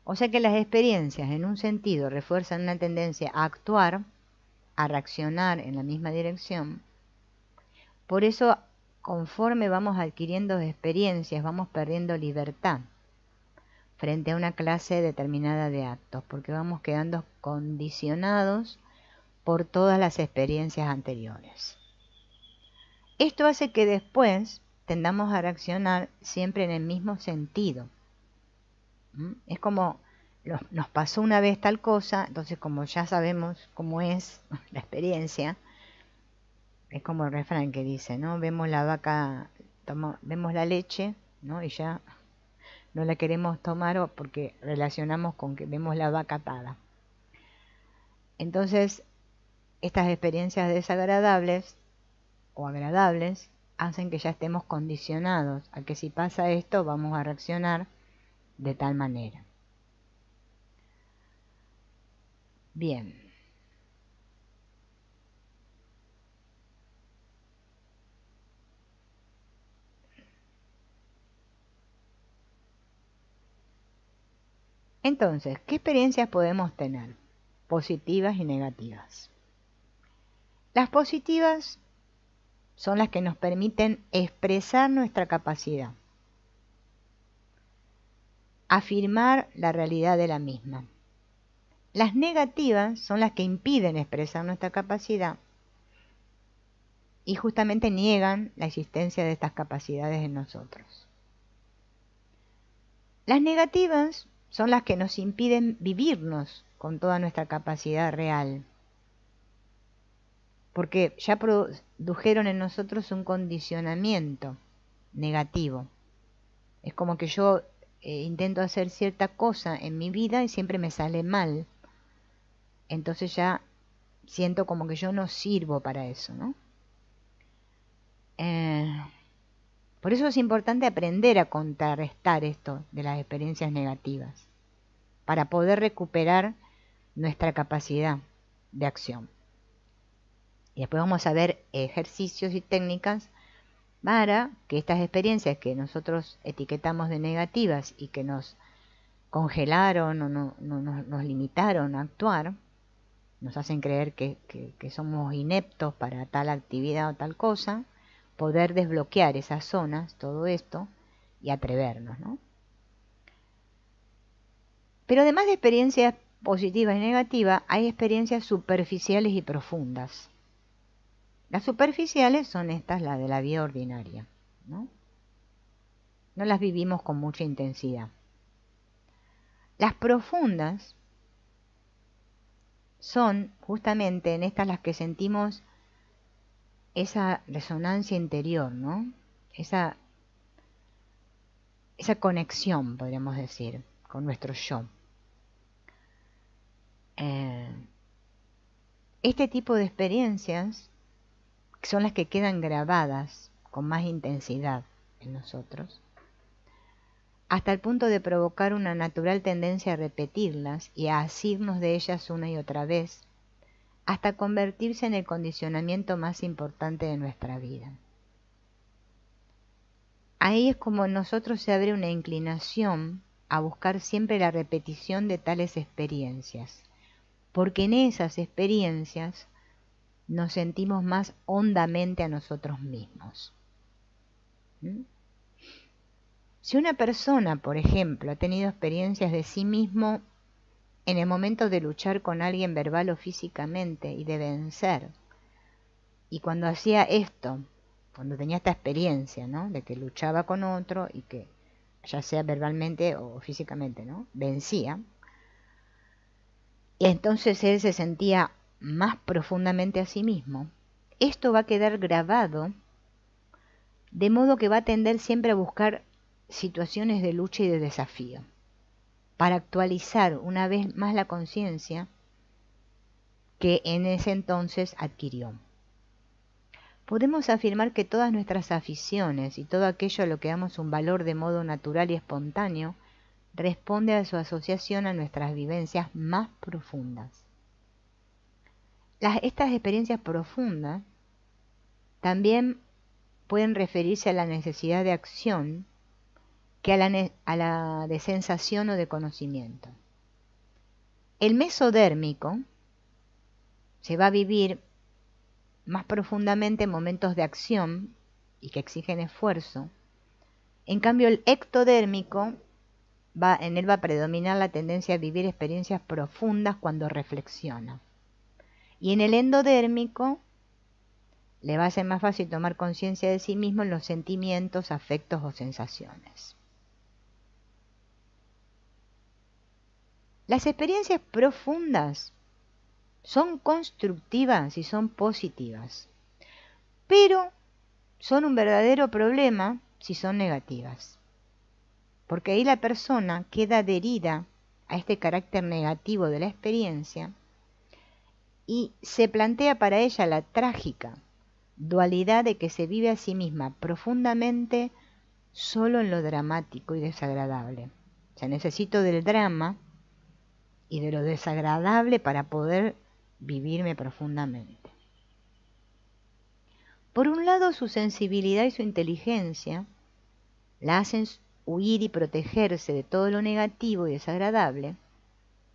O sea que las experiencias, en un sentido, refuerzan una tendencia a actuar, a reaccionar en la misma dirección. Por eso, conforme vamos adquiriendo experiencias, vamos perdiendo libertad frente a una clase determinada de actos, porque vamos quedando condicionados por todas las experiencias anteriores. Esto hace que después tendamos a reaccionar siempre en el mismo sentido. Es como nos pasó una vez tal cosa, entonces como ya sabemos cómo es la experiencia, es como el refrán que dice, ¿no? Vemos la vaca, vemos la leche, ¿no? Y ya no la queremos tomar porque relacionamos con que vemos la vaca atada. Entonces, estas experiencias desagradables o agradables hacen que ya estemos condicionados a que si pasa esto vamos a reaccionar de tal manera. Bien. Entonces, ¿qué experiencias podemos tener? Positivas y negativas. Las positivas son las que nos permiten expresar nuestra capacidad, afirmar la realidad de la misma. Las negativas son las que impiden expresar nuestra capacidad y justamente niegan la existencia de estas capacidades en nosotros. Las negativas son las que nos impiden vivirnos con toda nuestra capacidad real, porque ya produjeron en nosotros un condicionamiento negativo. Es como que yo intento hacer cierta cosa en mi vida y siempre me sale mal. Entonces ya siento como que yo no sirvo para eso, ¿no? Por eso es importante aprender a contrarrestar esto de las experiencias negativas, para poder recuperar nuestra capacidad de acción. Y después vamos a ver ejercicios y técnicas para que estas experiencias que nosotros etiquetamos de negativas y que nos congelaron o nos limitaron a actuar, nos hacen creer que somos ineptos para tal actividad o tal cosa, poder desbloquear esas zonas, todo esto, y atrevernos, ¿no? Pero además de experiencias positivas y negativas, hay experiencias superficiales y profundas. Las superficiales son estas, las de la vida ordinaria, ¿no? No las vivimos con mucha intensidad. Las profundas son justamente en estas las que sentimos esa resonancia interior, ¿no? Esa conexión, podríamos decir, con nuestro yo. Este tipo de experiencias son las que quedan grabadas con más intensidad en nosotros, hasta el punto de provocar una natural tendencia a repetirlas y a asirnos de ellas una y otra vez, hasta convertirse en el condicionamiento más importante de nuestra vida. Ahí es como en nosotros se abre una inclinación a buscar siempre la repetición de tales experiencias, porque en esas experiencias nos sentimos más hondamente a nosotros mismos. Si una persona, por ejemplo, ha tenido experiencias de sí mismo en el momento de luchar con alguien verbal o físicamente y de vencer, y cuando hacía esto, cuando tenía esta experiencia, ¿no?, de que luchaba con otro y que ya sea verbalmente o físicamente, ¿no?, vencía, y entonces él se sentía más profundamente a sí mismo, esto va a quedar grabado, de modo que va a tender siempre a buscar situaciones de lucha y de desafío, para actualizar una vez más la conciencia que en ese entonces adquirió. Podemos afirmar que todas nuestras aficiones y todo aquello a lo que damos un valor de modo natural y espontáneo responde a su asociación a nuestras vivencias más profundas. Estas experiencias profundas también pueden referirse a la necesidad de acción que a la de sensación o de conocimiento. El mesodérmico se va a vivir más profundamente en momentos de acción y que exigen esfuerzo. En cambio, el ectodérmico en él va a predominar la tendencia a vivir experiencias profundas cuando reflexiona. Y en el endodérmico le va a ser más fácil tomar conciencia de sí mismo en los sentimientos, afectos o sensaciones. Las experiencias profundas son constructivas y son positivas, pero son un verdadero problema si son negativas, porque ahí la persona queda adherida a este carácter negativo de la experiencia y se plantea para ella la trágica dualidad de que se vive a sí misma profundamente solo en lo dramático y desagradable. O sea, necesito del drama y de lo desagradable para poder vivirme profundamente. Por un lado, su sensibilidad y su inteligencia la hacen huir y protegerse de todo lo negativo y desagradable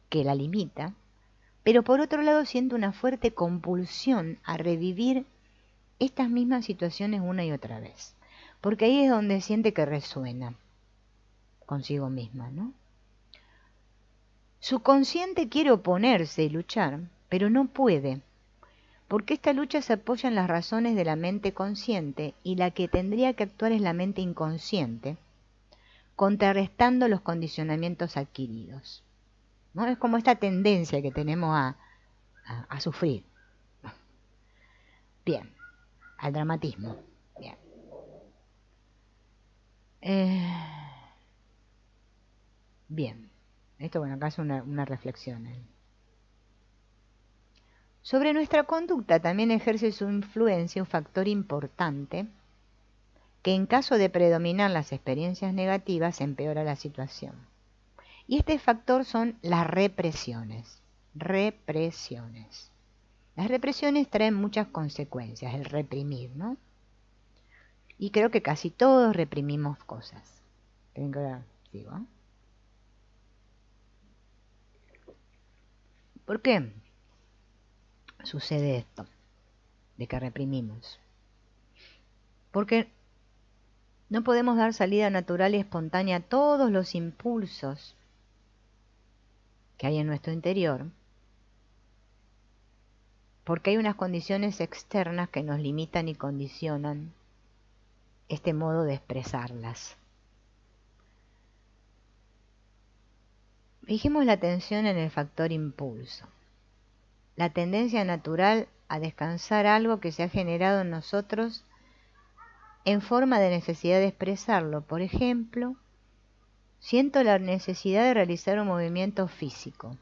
que la limita, pero por otro lado siente una fuerte compulsión a revivir estas mismas situaciones una y otra vez, porque ahí es donde siente que resuena consigo misma, ¿no? Su consciente quiere oponerse y luchar, pero no puede, porque esta lucha se apoya en las razones de la mente consciente y la que tendría que actuar es la mente inconsciente, contrarrestando los condicionamientos adquiridos, ¿no? Es como esta tendencia que tenemos a sufrir. Bien, al dramatismo. Bien. Bien. Esto, bueno, acá es una reflexión. Sobre nuestra conducta también ejerce su influencia un factor importante que en caso de predominar las experiencias negativas empeora la situación. Y este factor son las represiones. Represiones. Las represiones traen muchas consecuencias, el reprimir, ¿no? Y creo que casi todos reprimimos cosas. Digo. ¿Por qué sucede esto de que reprimimos? Porque no podemos dar salida natural y espontánea a todos los impulsos que hay en nuestro interior, porque hay unas condiciones externas que nos limitan y condicionan este modo de expresarlas. Fijemos la atención en el factor impulso, la tendencia natural a descansar algo que se ha generado en nosotros en forma de necesidad de expresarlo. Por ejemplo, siento la necesidad de realizar un movimiento físico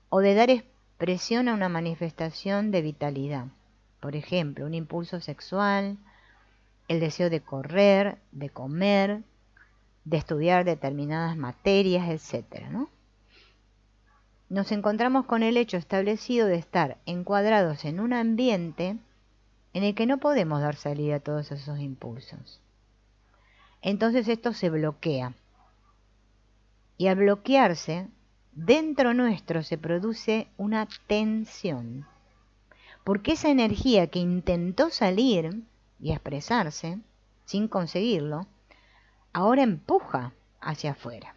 o de dar expresión a una manifestación de vitalidad. Por ejemplo, un impulso sexual, el deseo de correr, de comer, de estudiar determinadas materias, etc., ¿no? Nos encontramos con el hecho establecido de estar encuadrados en un ambiente en el que no podemos dar salida a todos esos impulsos. Entonces esto se bloquea. Y al bloquearse, dentro nuestro se produce una tensión. Porque esa energía que intentó salir y expresarse, sin conseguirlo, ahora empuja hacia afuera,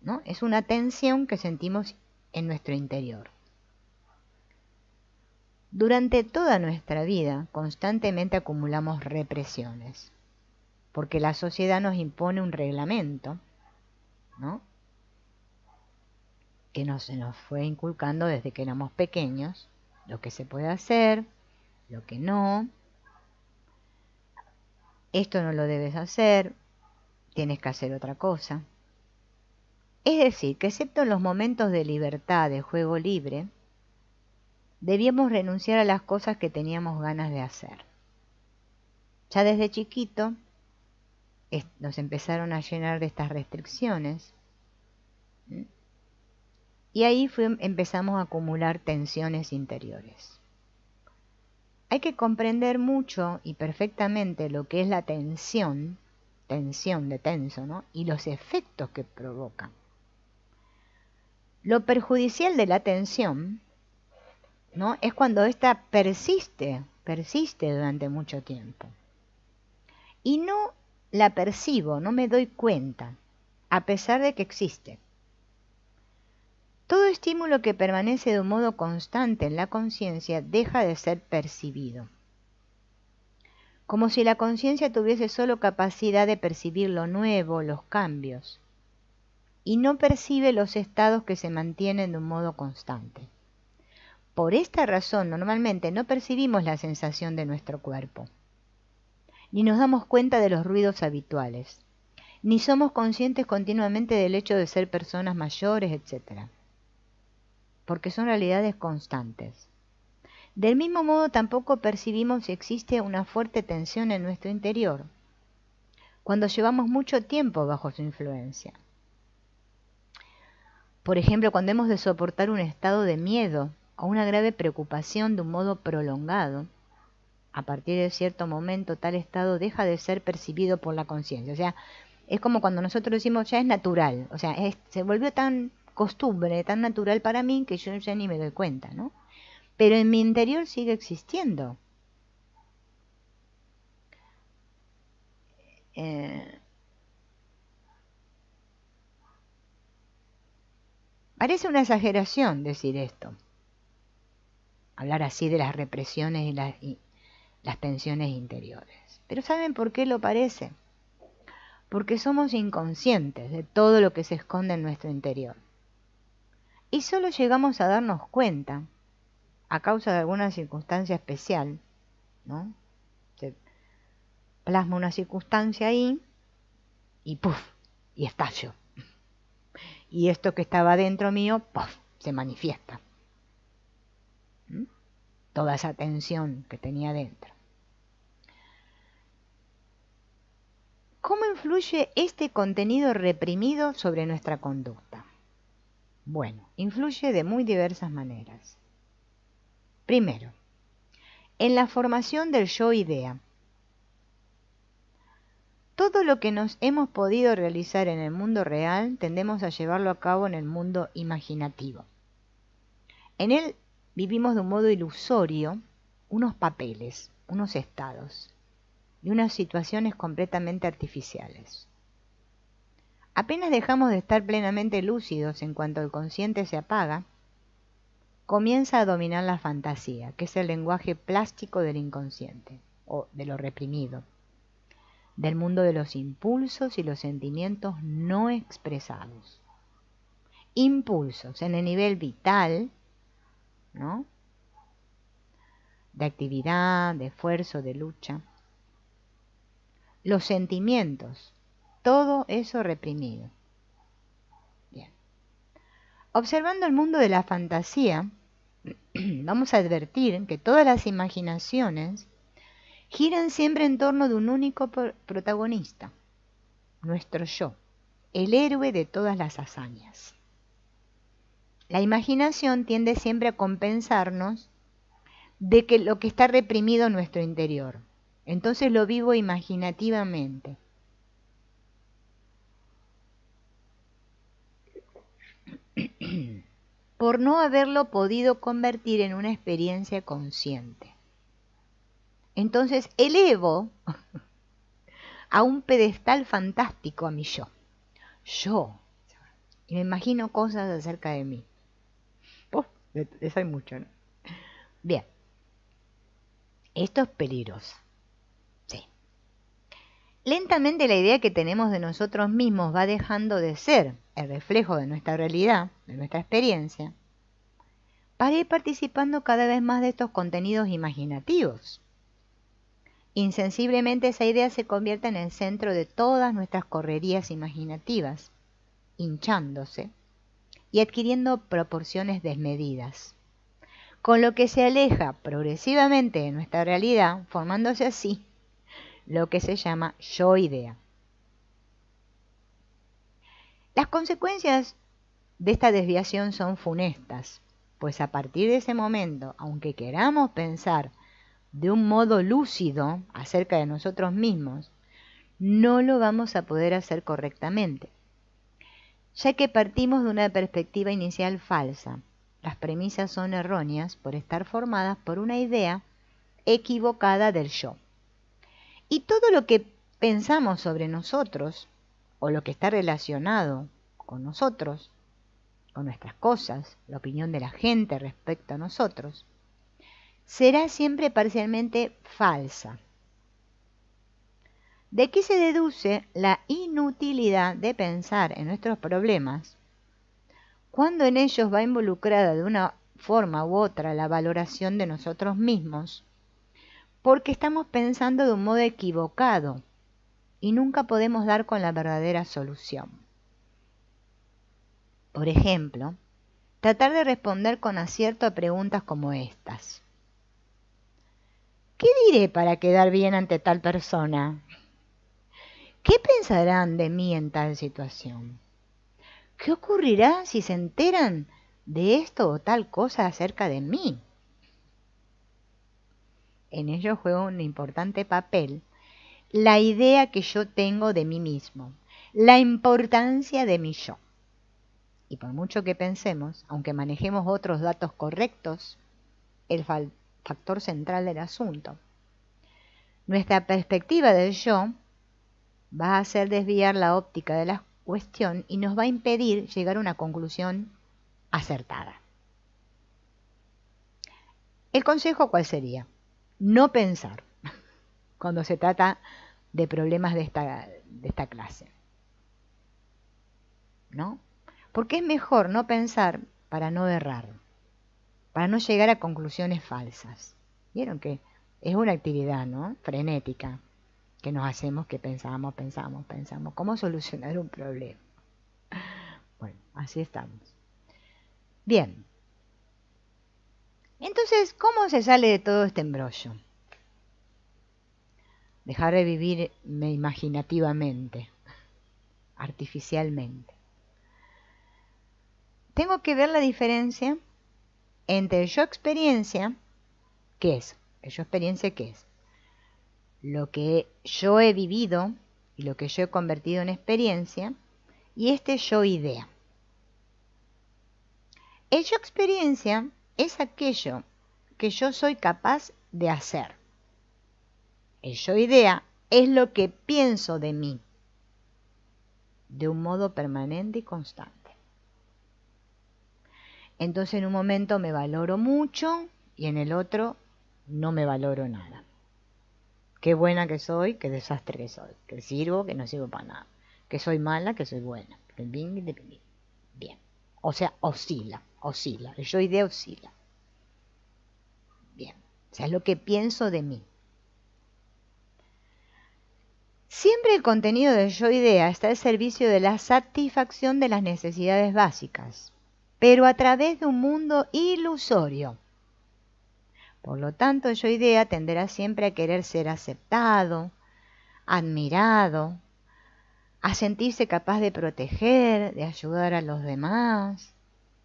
¿no? Es una tensión que sentimos en nuestro interior. Durante toda nuestra vida constantemente acumulamos represiones, porque la sociedad nos impone un reglamento, ¿no? Que se nos fue inculcando desde que éramos pequeños, lo que se puede hacer, lo que no, esto no lo debes hacer, tienes que hacer otra cosa. Es decir, que excepto en los momentos de libertad, de juego libre, debíamos renunciar a las cosas que teníamos ganas de hacer. Ya desde chiquito nos empezaron a llenar de estas restricciones. Y ahí empezamos a acumular tensiones interiores. Hay que comprender mucho y perfectamente lo que es la tensión de tenso, ¿no? Y los efectos que provoca. Lo perjudicial de la tensión, ¿no? Es cuando ésta persiste durante mucho tiempo. Y no la percibo, no me doy cuenta, a pesar de que existe. Todo estímulo que permanece de un modo constante en la conciencia deja de ser percibido. Como si la conciencia tuviese solo capacidad de percibir lo nuevo, los cambios, y no percibe los estados que se mantienen de un modo constante. Por esta razón, normalmente no percibimos la sensación de nuestro cuerpo, ni nos damos cuenta de los ruidos habituales, ni somos conscientes continuamente del hecho de ser personas mayores, etc. Porque son realidades constantes. Del mismo modo, tampoco percibimos si existe una fuerte tensión en nuestro interior, cuando llevamos mucho tiempo bajo su influencia. Por ejemplo, cuando hemos de soportar un estado de miedo o una grave preocupación de un modo prolongado, a partir de cierto momento tal estado deja de ser percibido por la conciencia. O sea, es como cuando nosotros decimos ya es natural, o sea, se volvió tan costumbre, tan natural para mí que yo ya ni me doy cuenta, ¿no? Pero en mi interior sigue existiendo. Parece una exageración decir esto, hablar así de las represiones y las tensiones interiores. Pero ¿saben por qué lo parece? Porque somos inconscientes de todo lo que se esconde en nuestro interior. Y solo llegamos a darnos cuenta, a causa de alguna circunstancia especial, ¿no? Se plasma una circunstancia ahí y ¡puf! Y estallo. Y esto que estaba dentro mío, ¡puf! Se manifiesta. Toda esa tensión que tenía dentro. ¿Cómo influye este contenido reprimido sobre nuestra conducta? Bueno, influye de muy diversas maneras. Primero, en la formación del yo-idea. Todo lo que nos hemos podido realizar en el mundo real tendemos a llevarlo a cabo en el mundo imaginativo. En él vivimos de un modo ilusorio unos papeles, unos estados y unas situaciones completamente artificiales. Apenas dejamos de estar plenamente lúcidos en cuanto el consciente se apaga, comienza a dominar la fantasía, que es el lenguaje plástico del inconsciente o de lo reprimido, del mundo de los impulsos y los sentimientos no expresados. Impulsos en el nivel vital, ¿no? De actividad, de esfuerzo, de lucha. Los sentimientos, todo eso reprimido. Bien. Observando el mundo de la fantasía, vamos a advertir que todas las imaginaciones giran siempre en torno de un único protagonista, nuestro yo, el héroe de todas las hazañas. La imaginación tiende siempre a compensarnos de que lo que está reprimido en nuestro interior. Entonces lo vivo imaginativamente. Por no haberlo podido convertir en una experiencia consciente. Entonces elevo a un pedestal fantástico a mi yo. Yo. Y me imagino cosas acerca de mí. De eso hay mucho, ¿no? Bien. Esto es peligroso. Sí. Lentamente la idea que tenemos de nosotros mismos va dejando de ser el reflejo de nuestra realidad, de nuestra experiencia, para ir participando cada vez más de estos contenidos imaginativos. Insensiblemente esa idea se convierte en el centro de todas nuestras correrías imaginativas, hinchándose y adquiriendo proporciones desmedidas, con lo que se aleja progresivamente de nuestra realidad, formándose así lo que se llama yo-idea. Las consecuencias de esta desviación son funestas, pues a partir de ese momento, aunque queramos pensar de un modo lúcido acerca de nosotros mismos, no lo vamos a poder hacer correctamente, ya que partimos de una perspectiva inicial falsa. Las premisas son erróneas por estar formadas por una idea equivocada del yo. Y todo lo que pensamos sobre nosotros, o lo que está relacionado con nosotros, con nuestras cosas, la opinión de la gente respecto a nosotros, será siempre parcialmente falsa. De aquí se deduce la inutilidad de pensar en nuestros problemas cuando en ellos va involucrada de una forma u otra la valoración de nosotros mismos, porque estamos pensando de un modo equivocado y nunca podemos dar con la verdadera solución. Por ejemplo, tratar de responder con acierto a preguntas como estas. ¿Qué diré para quedar bien ante tal persona? ¿Qué pensarán de mí en tal situación? ¿Qué ocurrirá si se enteran de esto o tal cosa acerca de mí? En ello juega un importante papel la idea que yo tengo de mí mismo, la importancia de mi yo. Y por mucho que pensemos, aunque manejemos otros datos correctos, el factor central del asunto, nuestra perspectiva del yo va a hacer desviar la óptica de la cuestión y nos va a impedir llegar a una conclusión acertada. ¿El consejo cuál sería? No pensar cuando se trata de problemas de esta clase, ¿no? Porque es mejor no pensar para no errar, para no llegar a conclusiones falsas. Vieron que es una actividad, ¿no?, frenética, que nos hacemos, que pensamos. ¿Cómo solucionar un problema? Bueno, así estamos. Bien. Entonces, ¿cómo se sale de todo este embrollo? Dejar de vivir imaginativamente, artificialmente. Tengo que ver la diferencia entre el yo experiencia, ¿qué es? El yo experiencia, ¿qué es? Lo que yo he vivido y lo que yo he convertido en experiencia, y este yo idea. El yo experiencia es aquello que yo soy capaz de hacer. El yo idea es lo que pienso de mí, de un modo permanente y constante. Entonces en un momento me valoro mucho y en el otro no me valoro nada. Qué buena que soy, qué desastre que soy, que sirvo, que no sirvo para nada, que soy mala, que soy buena. Bien. O sea, oscila, el yo idea oscila. Bien, o sea, es lo que pienso de mí. Siempre el contenido del yo idea está al servicio de la satisfacción de las necesidades básicas, pero a través de un mundo ilusorio. Por lo tanto, el yo idea tenderá siempre a querer ser aceptado, admirado, a sentirse capaz de proteger, de ayudar a los demás,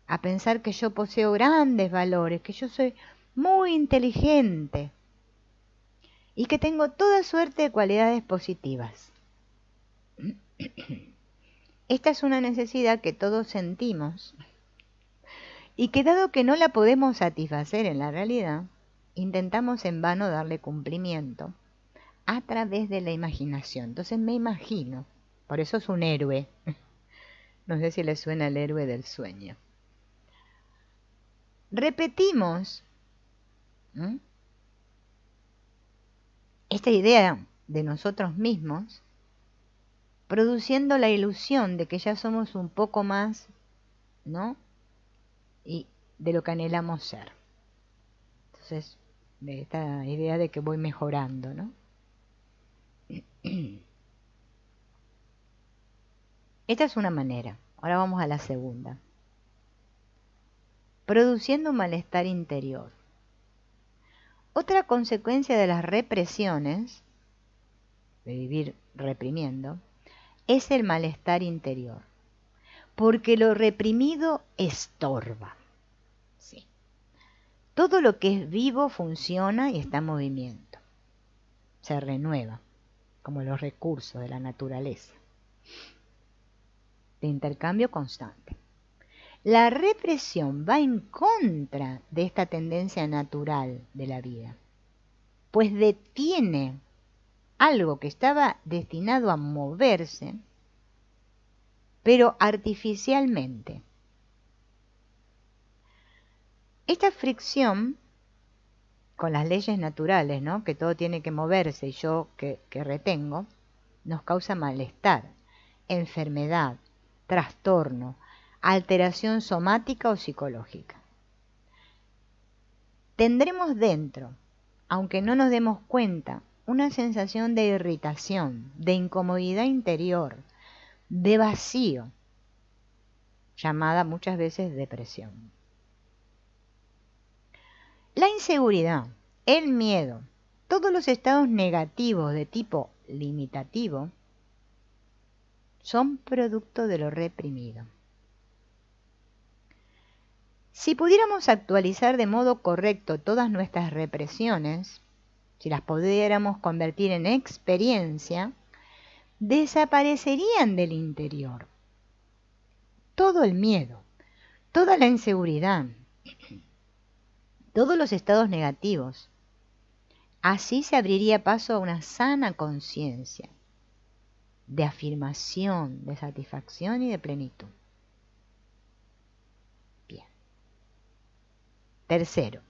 a pensar que yo poseo grandes valores, que yo soy muy inteligente y que tengo toda suerte de cualidades positivas. Esta es una necesidad que todos sentimos y que dado que no la podemos satisfacer en la realidad, intentamos en vano darle cumplimiento a través de la imaginación. Entonces me imagino, por eso es un héroe. No sé si le suena el héroe del sueño. Repetimos esta idea de nosotros mismos, produciendo la ilusión de que ya somos un poco más, ¿no?, y de lo que anhelamos ser. Entonces, de esta idea de que voy mejorando, ¿no? Esta es una manera. Ahora vamos a la segunda. Produciendo un malestar interior. Otra consecuencia de las represiones, de vivir reprimiendo, es el malestar interior. Porque lo reprimido estorba. Sí. Todo lo que es vivo funciona y está en movimiento. Se renueva, como los recursos de la naturaleza. De intercambio constante. La represión va en contra de esta tendencia natural de la vida, pues detiene algo que estaba destinado a moverse, pero artificialmente. Esta fricción con las leyes naturales, ¿no? Que todo tiene que moverse y yo que retengo, nos causa malestar, enfermedad, trastorno, alteración somática o psicológica. Tendremos dentro, aunque no nos demos cuenta, una sensación de irritación, de incomodidad interior, de vacío, llamada muchas veces depresión. La inseguridad, el miedo, todos los estados negativos de tipo limitativo son producto de lo reprimido. Si pudiéramos actualizar de modo correcto todas nuestras represiones, si las pudiéramos convertir en experiencia, desaparecerían del interior. Todo el miedo, toda la inseguridad, todos los estados negativos. Así se abriría paso a una sana conciencia de afirmación, de satisfacción y de plenitud. Bien. Tercero,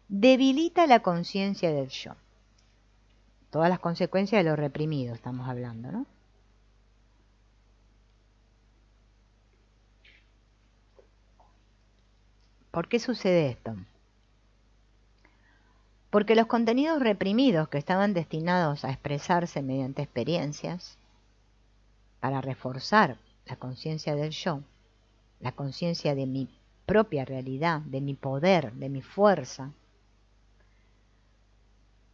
debilita la conciencia del yo. Todas las consecuencias de lo reprimido estamos hablando, ¿no? ¿Por qué sucede esto? Porque los contenidos reprimidos que estaban destinados a expresarse mediante experiencias, para reforzar la conciencia del yo, la conciencia de mi propia realidad, de mi poder, de mi fuerza,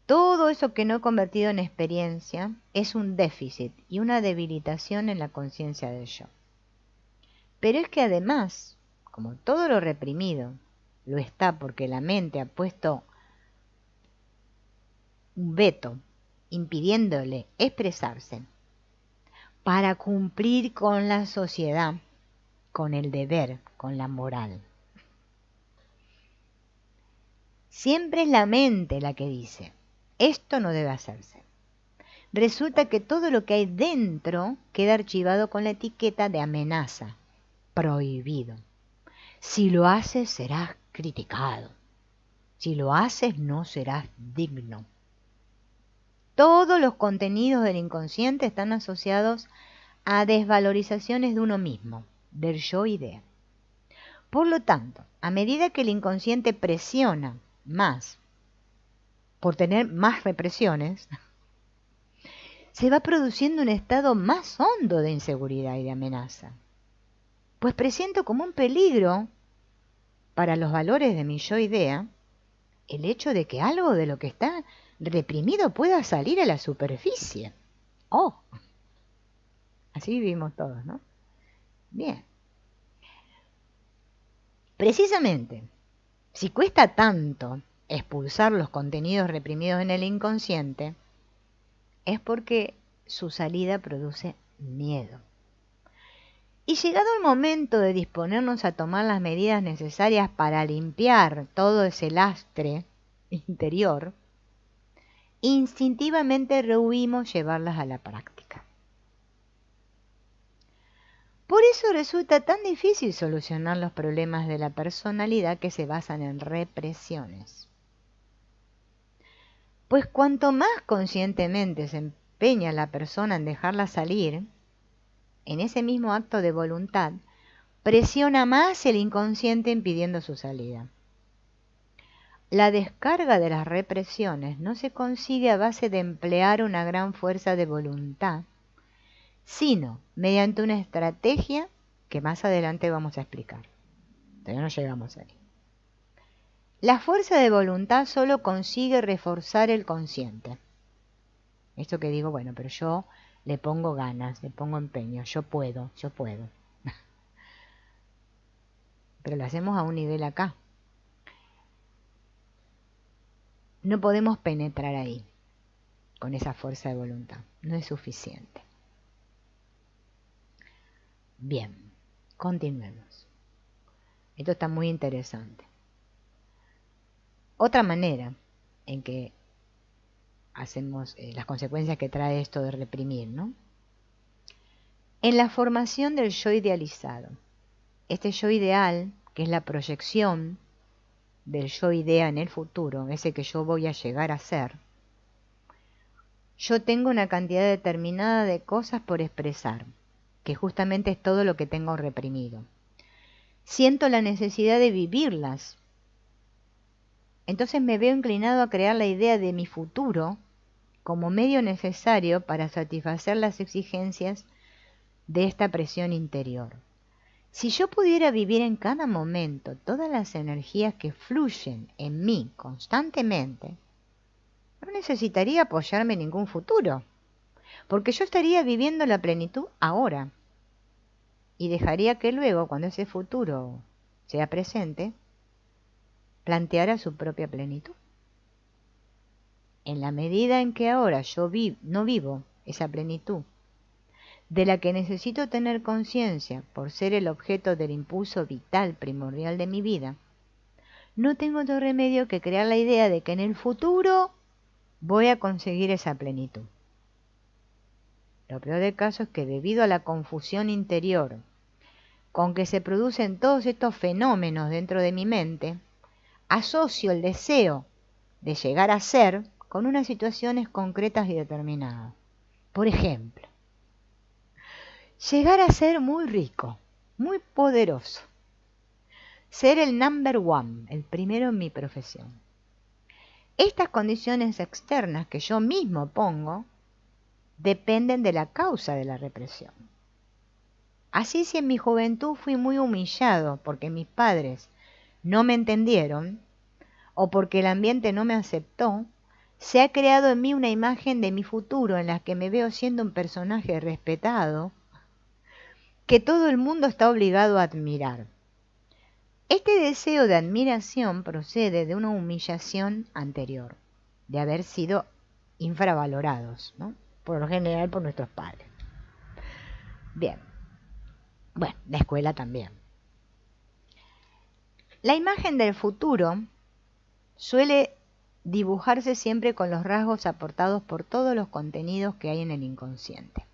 todo eso que no he convertido en experiencia es un déficit y una debilitación en la conciencia del yo. Pero es que además, como todo lo reprimido lo está porque la mente ha puesto un veto impidiéndole expresarse, para cumplir con la sociedad, con el deber, con la moral. Siempre es la mente la que dice, esto no debe hacerse. Resulta que todo lo que hay dentro queda archivado con la etiqueta de amenaza, prohibido. Si lo haces serás criticado. Si lo haces no serás digno. Todos los contenidos del inconsciente están asociados a desvalorizaciones de uno mismo, del yo-idea. Por lo tanto, a medida que el inconsciente presiona más por tener más represiones, se va produciendo un estado más hondo de inseguridad y de amenaza. Pues presiento como un peligro para los valores de mi yo-idea el hecho de que algo de lo que está reprimido pueda salir a la superficie. ¡Oh! Así vivimos todos, ¿no? Bien. Precisamente, si cuesta tanto expulsar los contenidos reprimidos en el inconsciente, es porque su salida produce miedo. Y llegado el momento de disponernos a tomar las medidas necesarias para limpiar todo ese lastre interior, instintivamente rehuimos llevarlas a la práctica. Por eso resulta tan difícil solucionar los problemas de la personalidad que se basan en represiones. Pues cuanto más conscientemente se empeña la persona en dejarla salir, en ese mismo acto de voluntad, presiona más el inconsciente impidiendo su salida. La descarga de las represiones no se consigue a base de emplear una gran fuerza de voluntad, sino mediante una estrategia que más adelante vamos a explicar. Todavía no llegamos ahí. La fuerza de voluntad solo consigue reforzar el consciente. Esto que digo, bueno, pero yo le pongo ganas, le pongo empeño, yo puedo. Pero lo hacemos a un nivel acá. No podemos penetrar ahí con esa fuerza de voluntad. No es suficiente. Bien, continuemos. Esto está muy interesante. Otra manera en que hacemos las consecuencias que trae esto de reprimir, ¿no? En la formación del yo idealizado. Este yo ideal, que es la proyección del yo idea en el futuro, ese que yo voy a llegar a ser, yo tengo una cantidad determinada de cosas por expresar, que justamente es todo lo que tengo reprimido. Siento la necesidad de vivirlas. Entonces me veo inclinado a crear la idea de mi futuro como medio necesario para satisfacer las exigencias de esta presión interior. Si yo pudiera vivir en cada momento todas las energías que fluyen en mí constantemente, no necesitaría apoyarme en ningún futuro, porque yo estaría viviendo la plenitud ahora y dejaría que luego, cuando ese futuro sea presente, planteara su propia plenitud. En la medida en que ahora yo no vivo esa plenitud, de la que necesito tener conciencia por ser el objeto del impulso vital primordial de mi vida, no tengo otro remedio que crear la idea de que en el futuro voy a conseguir esa plenitud. Lo peor del caso es que debido a la confusión interior con que se producen todos estos fenómenos dentro de mi mente, asocio el deseo de llegar a ser con unas situaciones concretas y determinadas. Por ejemplo, llegar a ser muy rico, muy poderoso, ser el number one, el primero en mi profesión. Estas condiciones externas que yo mismo pongo dependen de la causa de la represión. Así, si en mi juventud fui muy humillado porque mis padres no me entendieron o porque el ambiente no me aceptó, se ha creado en mí una imagen de mi futuro en la que me veo siendo un personaje respetado que todo el mundo está obligado a admirar. Este deseo de admiración procede de una humillación anterior, de haber sido infravalorados, ¿no? Por lo general por nuestros padres. Bien, bueno, la escuela también. La imagen del futuro suele dibujarse siempre con los rasgos aportados por todos los contenidos que hay en el inconsciente.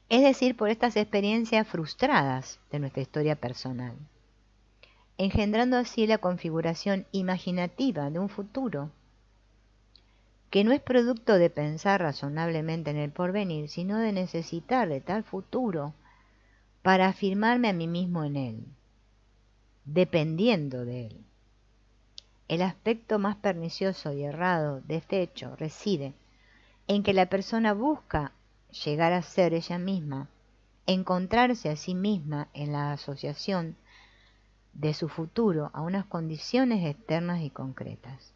Es decir, por estas experiencias frustradas de nuestra historia personal, engendrando así la configuración imaginativa de un futuro que no es producto de pensar razonablemente en el porvenir, sino de necesitar de tal futuro para afirmarme a mí mismo en él, dependiendo de él. El aspecto más pernicioso y errado de este hecho reside en que la persona busca llegar a ser ella misma, encontrarse a sí misma en la asociación de su futuro a unas condiciones externas y concretas.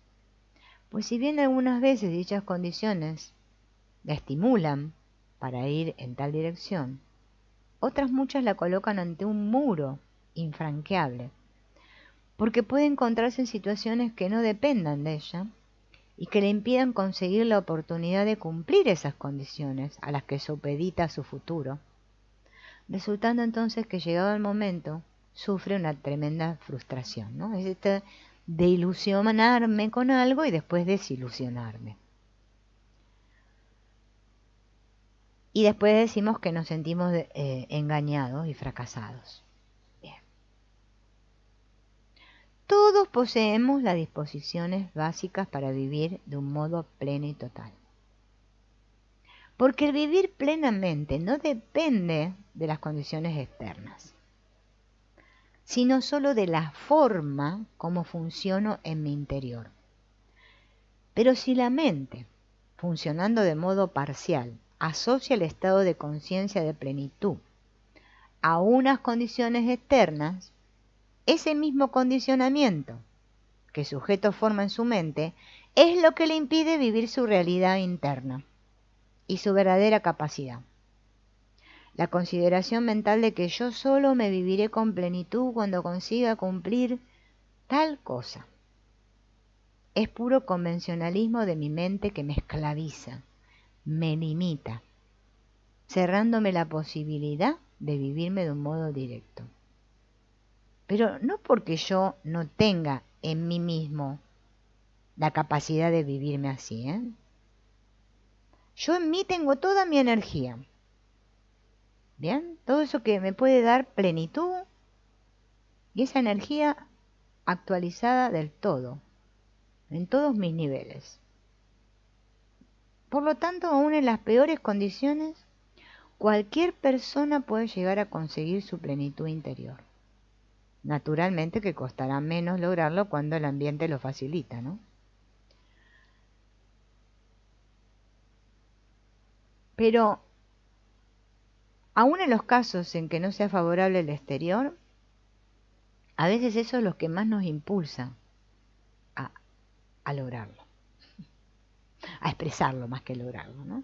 Pues si bien algunas veces dichas condiciones la estimulan para ir en tal dirección, otras muchas la colocan ante un muro infranqueable, porque puede encontrarse en situaciones que no dependan de ella y que le impidan conseguir la oportunidad de cumplir esas condiciones a las que supedita su futuro, resultando entonces que llegado el momento sufre una tremenda frustración, ¿no? Es este de ilusionarme con algo y después desilusionarme. Y después decimos que nos sentimos engañados y fracasados. Bien. Todos poseemos las disposiciones básicas para vivir de un modo pleno y total. Porque el vivir plenamente no depende de las condiciones externas, sino solo de la forma como funciono en mi interior. Pero si la mente, funcionando de modo parcial, asocia el estado de conciencia de plenitud a unas condiciones externas, ese mismo condicionamiento que el sujeto forma en su mente es lo que le impide vivir su realidad interna y su verdadera capacidad. La consideración mental de que yo solo me viviré con plenitud cuando consiga cumplir tal cosa es puro convencionalismo de mi mente que me esclaviza, me limita, cerrándome la posibilidad de vivirme de un modo directo. Pero no porque yo no tenga en mí mismo la capacidad de vivirme así, ¿eh? Yo en mí tengo toda mi energía, ¿bien? Todo eso que me puede dar plenitud y esa energía actualizada del todo, en todos mis niveles. Por lo tanto, aún en las peores condiciones, cualquier persona puede llegar a conseguir su plenitud interior. Naturalmente que costará menos lograrlo cuando el ambiente lo facilita, ¿no? Pero, aún en los casos en que no sea favorable el exterior, a veces eso es lo que más nos impulsa a lograrlo, a expresarlo más que lograrlo, ¿no?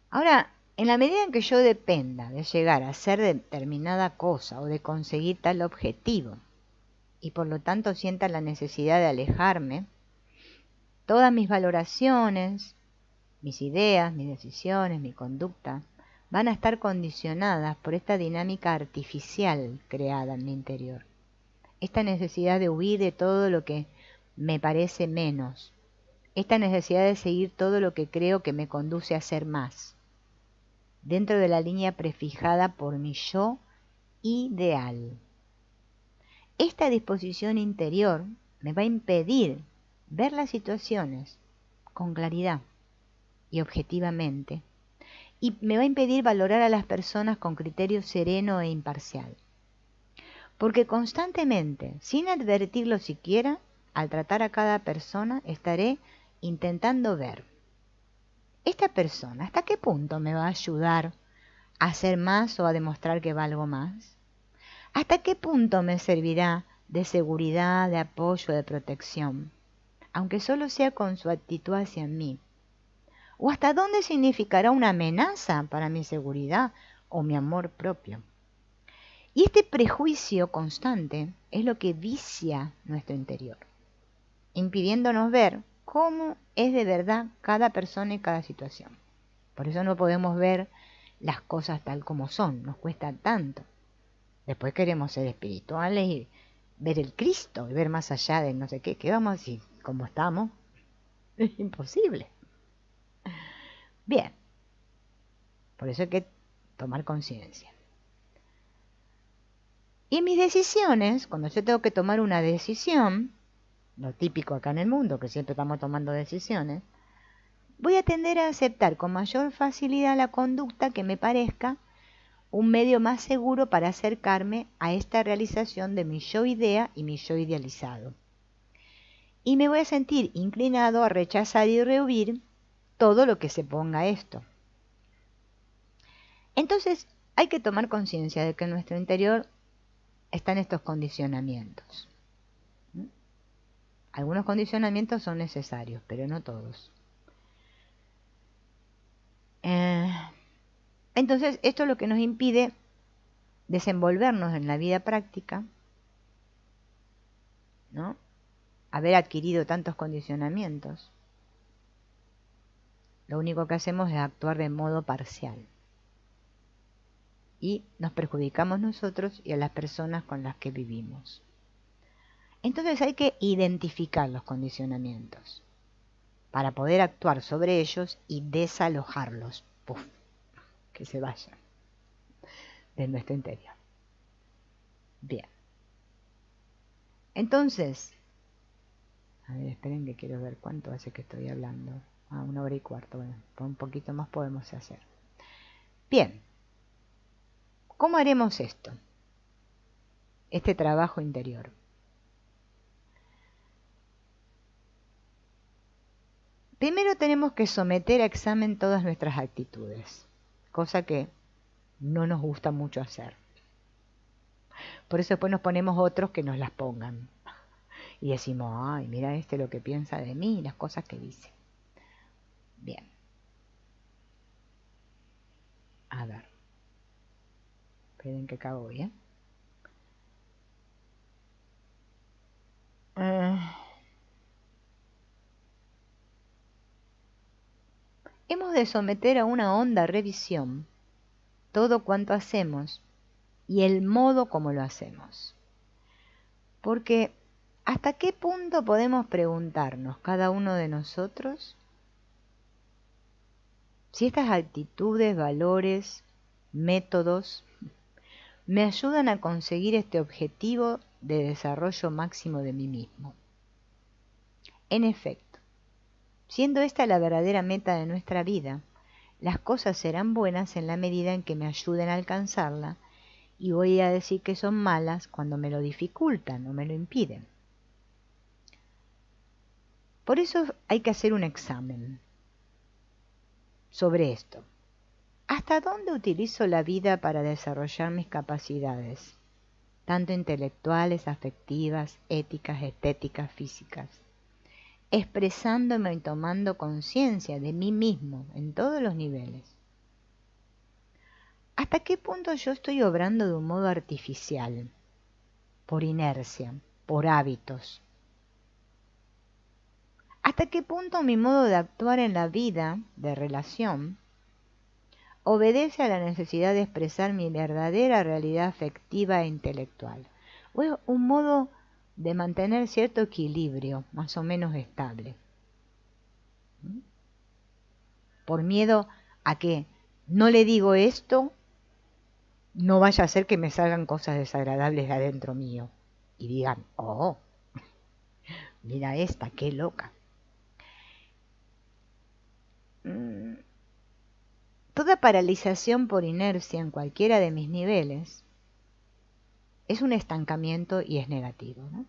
Ahora, en la medida en que yo dependa de llegar a hacer determinada cosa o de conseguir tal objetivo, y por lo tanto sienta la necesidad de alejarme, todas mis valoraciones, mis ideas, mis decisiones, mi conducta, van a estar condicionadas por esta dinámica artificial creada en mi interior. Esta necesidad de huir de todo lo que me parece menos. Esta necesidad de seguir todo lo que creo que me conduce a ser más, dentro de la línea prefijada por mi yo ideal. Esta disposición interior me va a impedir ver las situaciones con claridad y objetivamente, y me va a impedir valorar a las personas con criterio sereno e imparcial. Porque constantemente, sin advertirlo siquiera, al tratar a cada persona, estaré intentando ver, esta persona, ¿hasta qué punto me va a ayudar a hacer más o a demostrar que valgo más? ¿Hasta qué punto me servirá de seguridad, de apoyo, de protección, aunque solo sea con su actitud hacia mí? ¿O hasta dónde significará una amenaza para mi seguridad o mi amor propio? Y este prejuicio constante es lo que vicia nuestro interior, impidiéndonos ver cómo es de verdad cada persona y cada situación. Por eso no podemos ver las cosas tal como son, nos cuesta tanto. Después queremos ser espirituales y ver el Cristo y ver más allá de no sé qué. ¿Qué vamos a decir? ¿Cómo estamos? Es imposible. Bien, por eso hay que tomar conciencia. Y mis decisiones, cuando yo tengo que tomar una decisión, lo típico acá en el mundo, que siempre estamos tomando decisiones, voy a tender a aceptar con mayor facilidad la conducta que me parezca un medio más seguro para acercarme a esta realización de mi yo idea y mi yo idealizado. Y me voy a sentir inclinado a rechazar y rehuir todo lo que se ponga a esto. Entonces, hay que tomar conciencia de que en nuestro interior están estos condicionamientos. Algunos condicionamientos son necesarios, pero no todos. Entonces, esto es lo que nos impide desenvolvernos en la vida práctica, ¿no? Haber adquirido tantos condicionamientos. Lo único que hacemos es actuar de modo parcial. Y nos perjudicamos nosotros y a las personas con las que vivimos. Entonces hay que identificar los condicionamientos para poder actuar sobre ellos y desalojarlos. ¡Puf! Que se vayan de nuestro interior. Bien. Entonces, a ver, esperen que quiero ver cuánto hace que estoy hablando. A 1 hora y cuarto, bueno, por un poquito más podemos hacer. Bien, ¿cómo haremos esto? Este trabajo interior. Primero tenemos que someter a examen todas nuestras actitudes, cosa que no nos gusta mucho hacer. Por eso después nos ponemos otros que nos las pongan. Y decimos, ay, mira lo que piensa de mí, las cosas que dice. Bien. A ver. Esperen que acabo bien. Hemos de someter a una honda revisión todo cuanto hacemos y el modo como lo hacemos. Porque, ¿hasta qué punto podemos preguntarnos cada uno de nosotros si estas actitudes, valores, métodos me ayudan a conseguir este objetivo de desarrollo máximo de mí mismo? En efecto, siendo esta la verdadera meta de nuestra vida, las cosas serán buenas en la medida en que me ayuden a alcanzarla, y voy a decir que son malas cuando me lo dificultan o me lo impiden. Por eso hay que hacer un examen sobre esto. ¿Hasta dónde utilizo la vida para desarrollar mis capacidades, tanto intelectuales, afectivas, éticas, estéticas, físicas, expresándome y tomando conciencia de mí mismo en todos los niveles? ¿Hasta qué punto yo estoy obrando de un modo artificial, por inercia, por hábitos? ¿Hasta qué punto mi modo de actuar en la vida de relación obedece a la necesidad de expresar mi verdadera realidad afectiva e intelectual? ¿O es un modo de mantener cierto equilibrio más o menos estable? Por miedo a que no le digo esto, no vaya a ser que me salgan cosas desagradables de adentro mío y digan, oh, mira esta, qué loca. Toda paralización por inercia en cualquiera de mis niveles es un estancamiento y es negativo, ¿no?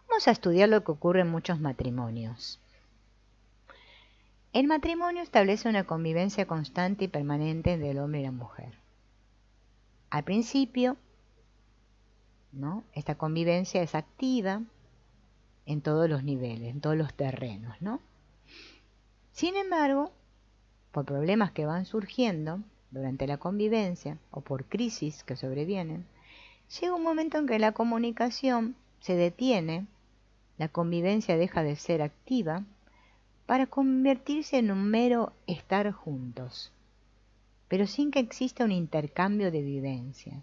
Vamos a estudiar lo que ocurre en muchos matrimonios. El matrimonio establece una convivencia constante y permanente del hombre y la mujer. Al principio, ¿no?, esta convivencia es activa en todos los niveles, en todos los terrenos, ¿no? Sin embargo, por problemas que van surgiendo durante la convivencia o por crisis que sobrevienen, llega un momento en que la comunicación se detiene, la convivencia deja de ser activa para convertirse en un mero estar juntos, pero sin que exista un intercambio de vivencia.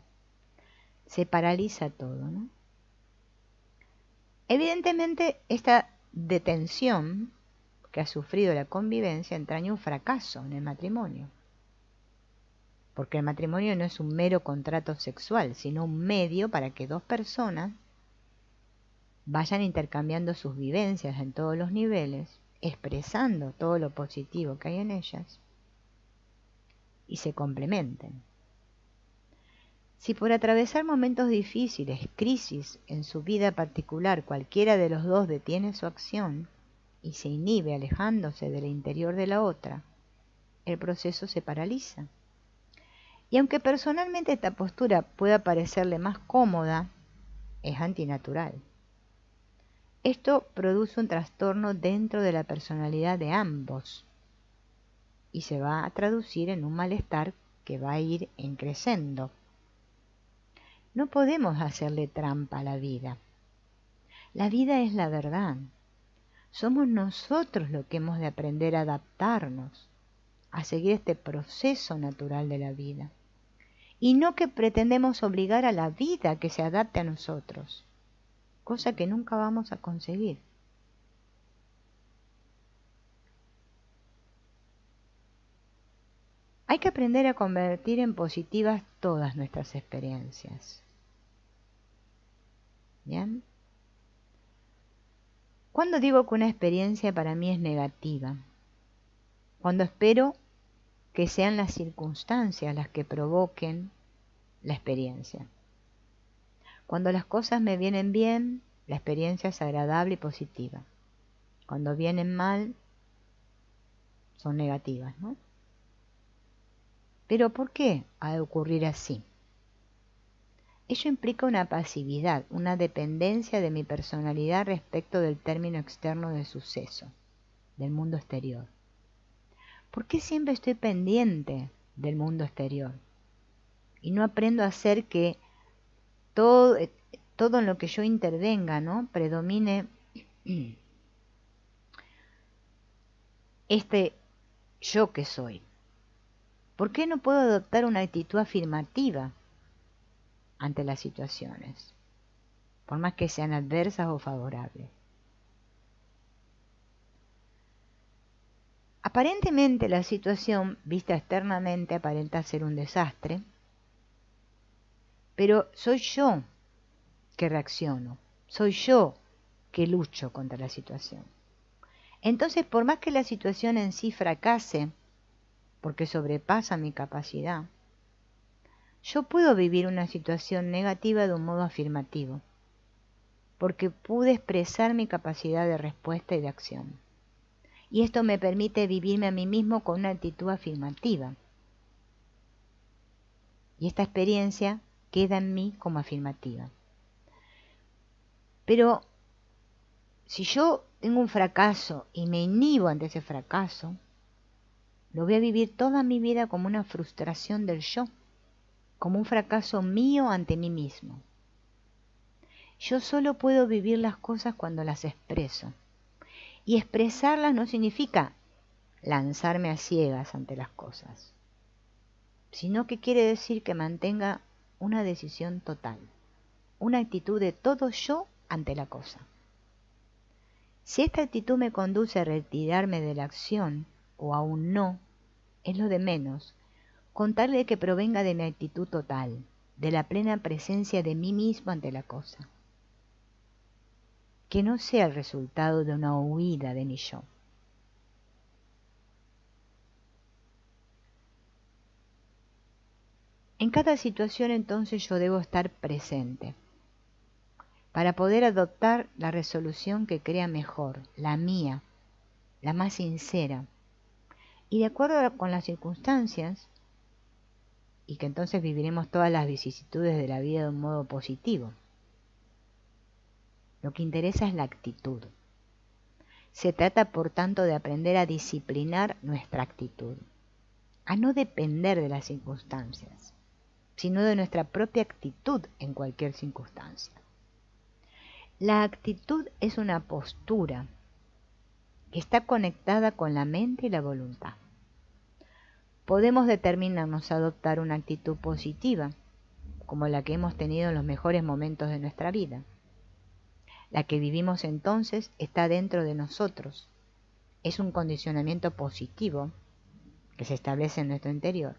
Se paraliza todo, ¿no? Evidentemente, esta detención que ha sufrido la convivencia entraña un fracaso en el matrimonio, porque el matrimonio no es un mero contrato sexual, sino un medio para que dos personas vayan intercambiando sus vivencias en todos los niveles, expresando todo lo positivo que hay en ellas y se complementen. Si por atravesar momentos difíciles, crisis en su vida particular, cualquiera de los dos detiene su acción y se inhibe alejándose del interior de la otra, el proceso se paraliza. Y aunque personalmente esta postura pueda parecerle más cómoda, es antinatural. Esto produce un trastorno dentro de la personalidad de ambos y se va a traducir en un malestar que va a ir creciendo. No podemos hacerle trampa a la vida. La vida es la verdad. Somos nosotros los que hemos de aprender a adaptarnos, a seguir este proceso natural de la vida. Y no que pretendemos obligar a la vida a que se adapte a nosotros, cosa que nunca vamos a conseguir. Hay que aprender a convertir en positivas todas nuestras experiencias. ¿Bien? ¿Cuándo digo que una experiencia para mí es negativa? Cuando espero que sean las circunstancias las que provoquen la experiencia. Cuando las cosas me vienen bien, la experiencia es agradable y positiva. Cuando vienen mal, son negativas, ¿no? Pero ¿por qué ha de ocurrir así? Ello implica una pasividad, una dependencia de mi personalidad respecto del término externo de suceso, del mundo exterior. ¿Por qué siempre estoy pendiente del mundo exterior? Y no aprendo a hacer que todo en lo que yo intervenga, ¿no?, predomine este yo que soy. ¿Por qué no puedo adoptar una actitud afirmativa ante las situaciones, por más que sean adversas o favorables? Aparentemente la situación, vista externamente, aparenta ser un desastre, pero soy yo que reacciono, soy yo que lucho contra la situación. Entonces, por más que la situación en sí fracase, porque sobrepasa mi capacidad, yo puedo vivir una situación negativa de un modo afirmativo, porque pude expresar mi capacidad de respuesta y de acción. Y esto me permite vivirme a mí mismo con una actitud afirmativa. Y esta experiencia queda en mí como afirmativa. Pero si yo tengo un fracaso y me inhibo ante ese fracaso, lo voy a vivir toda mi vida como una frustración del yo, como un fracaso mío ante mí mismo. Yo solo puedo vivir las cosas cuando las expreso. Y expresarlas no significa lanzarme a ciegas ante las cosas, sino que quiere decir que mantenga una decisión total, una actitud de todo yo ante la cosa. Si esta actitud me conduce a retirarme de la acción o a un no, es lo de menos, con tal de que provenga de mi actitud total, de la plena presencia de mí mismo ante la cosa. Que no sea el resultado de una huida de mi yo. En cada situación entonces yo debo estar presente para poder adoptar la resolución que crea mejor, la mía, la más sincera, y de acuerdo con las circunstancias, y que entonces viviremos todas las vicisitudes de la vida de un modo positivo. Lo que interesa es la actitud. Se trata, por tanto, de aprender a disciplinar nuestra actitud, a no depender de las circunstancias, sino de nuestra propia actitud en cualquier circunstancia. La actitud es una postura que está conectada con la mente y la voluntad. Podemos determinarnos a adoptar una actitud positiva, como la que hemos tenido en los mejores momentos de nuestra vida. La que vivimos entonces está dentro de nosotros. Es un condicionamiento positivo que se establece en nuestro interior.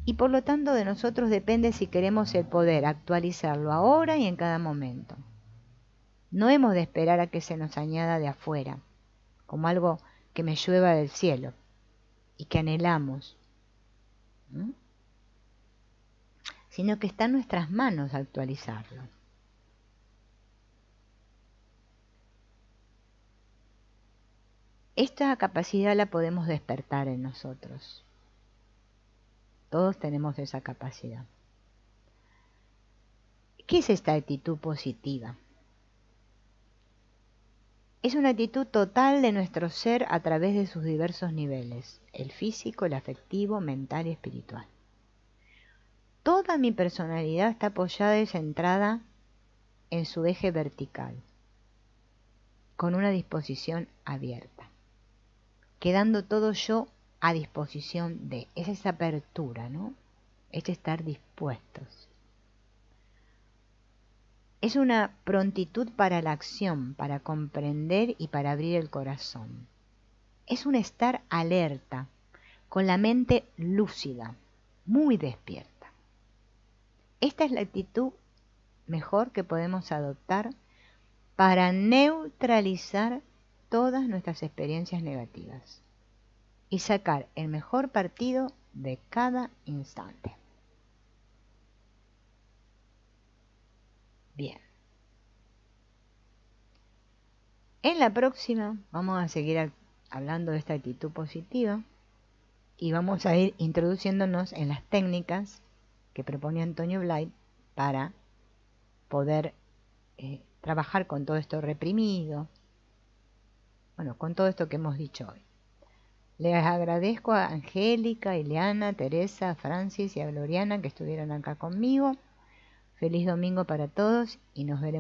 Y por lo tanto de nosotros depende si queremos el poder actualizarlo ahora y en cada momento. No hemos de esperar a que se nos añada de afuera, como algo que me llueva del cielo y que anhelamos, sino que está en nuestras manos actualizarlo. Esta capacidad la podemos despertar en nosotros. Todos tenemos esa capacidad. ¿Qué es esta actitud positiva? Es una actitud total de nuestro ser a través de sus diversos niveles, el físico, el afectivo, mental y espiritual. Toda mi personalidad está apoyada y centrada en su eje vertical, con una disposición abierta, quedando todo yo a disposición de. Es esa apertura, ¿no? Es estar dispuestos. Es una prontitud para la acción, para comprender y para abrir el corazón. Es un estar alerta, con la mente lúcida, muy despierta. Esta es la actitud mejor que podemos adoptar para neutralizar todas nuestras experiencias negativas y sacar el mejor partido de cada instante. Bien. En la próxima vamos a seguir hablando de esta actitud positiva y vamos a ir introduciéndonos en las técnicas que propone Antonio Blight para poder trabajar con todo esto reprimido, bueno, con todo esto que hemos dicho hoy. Les agradezco a Angélica, Ileana, Teresa, Francis y a Gloriana que estuvieron acá conmigo. Feliz domingo para todos y nos veremos.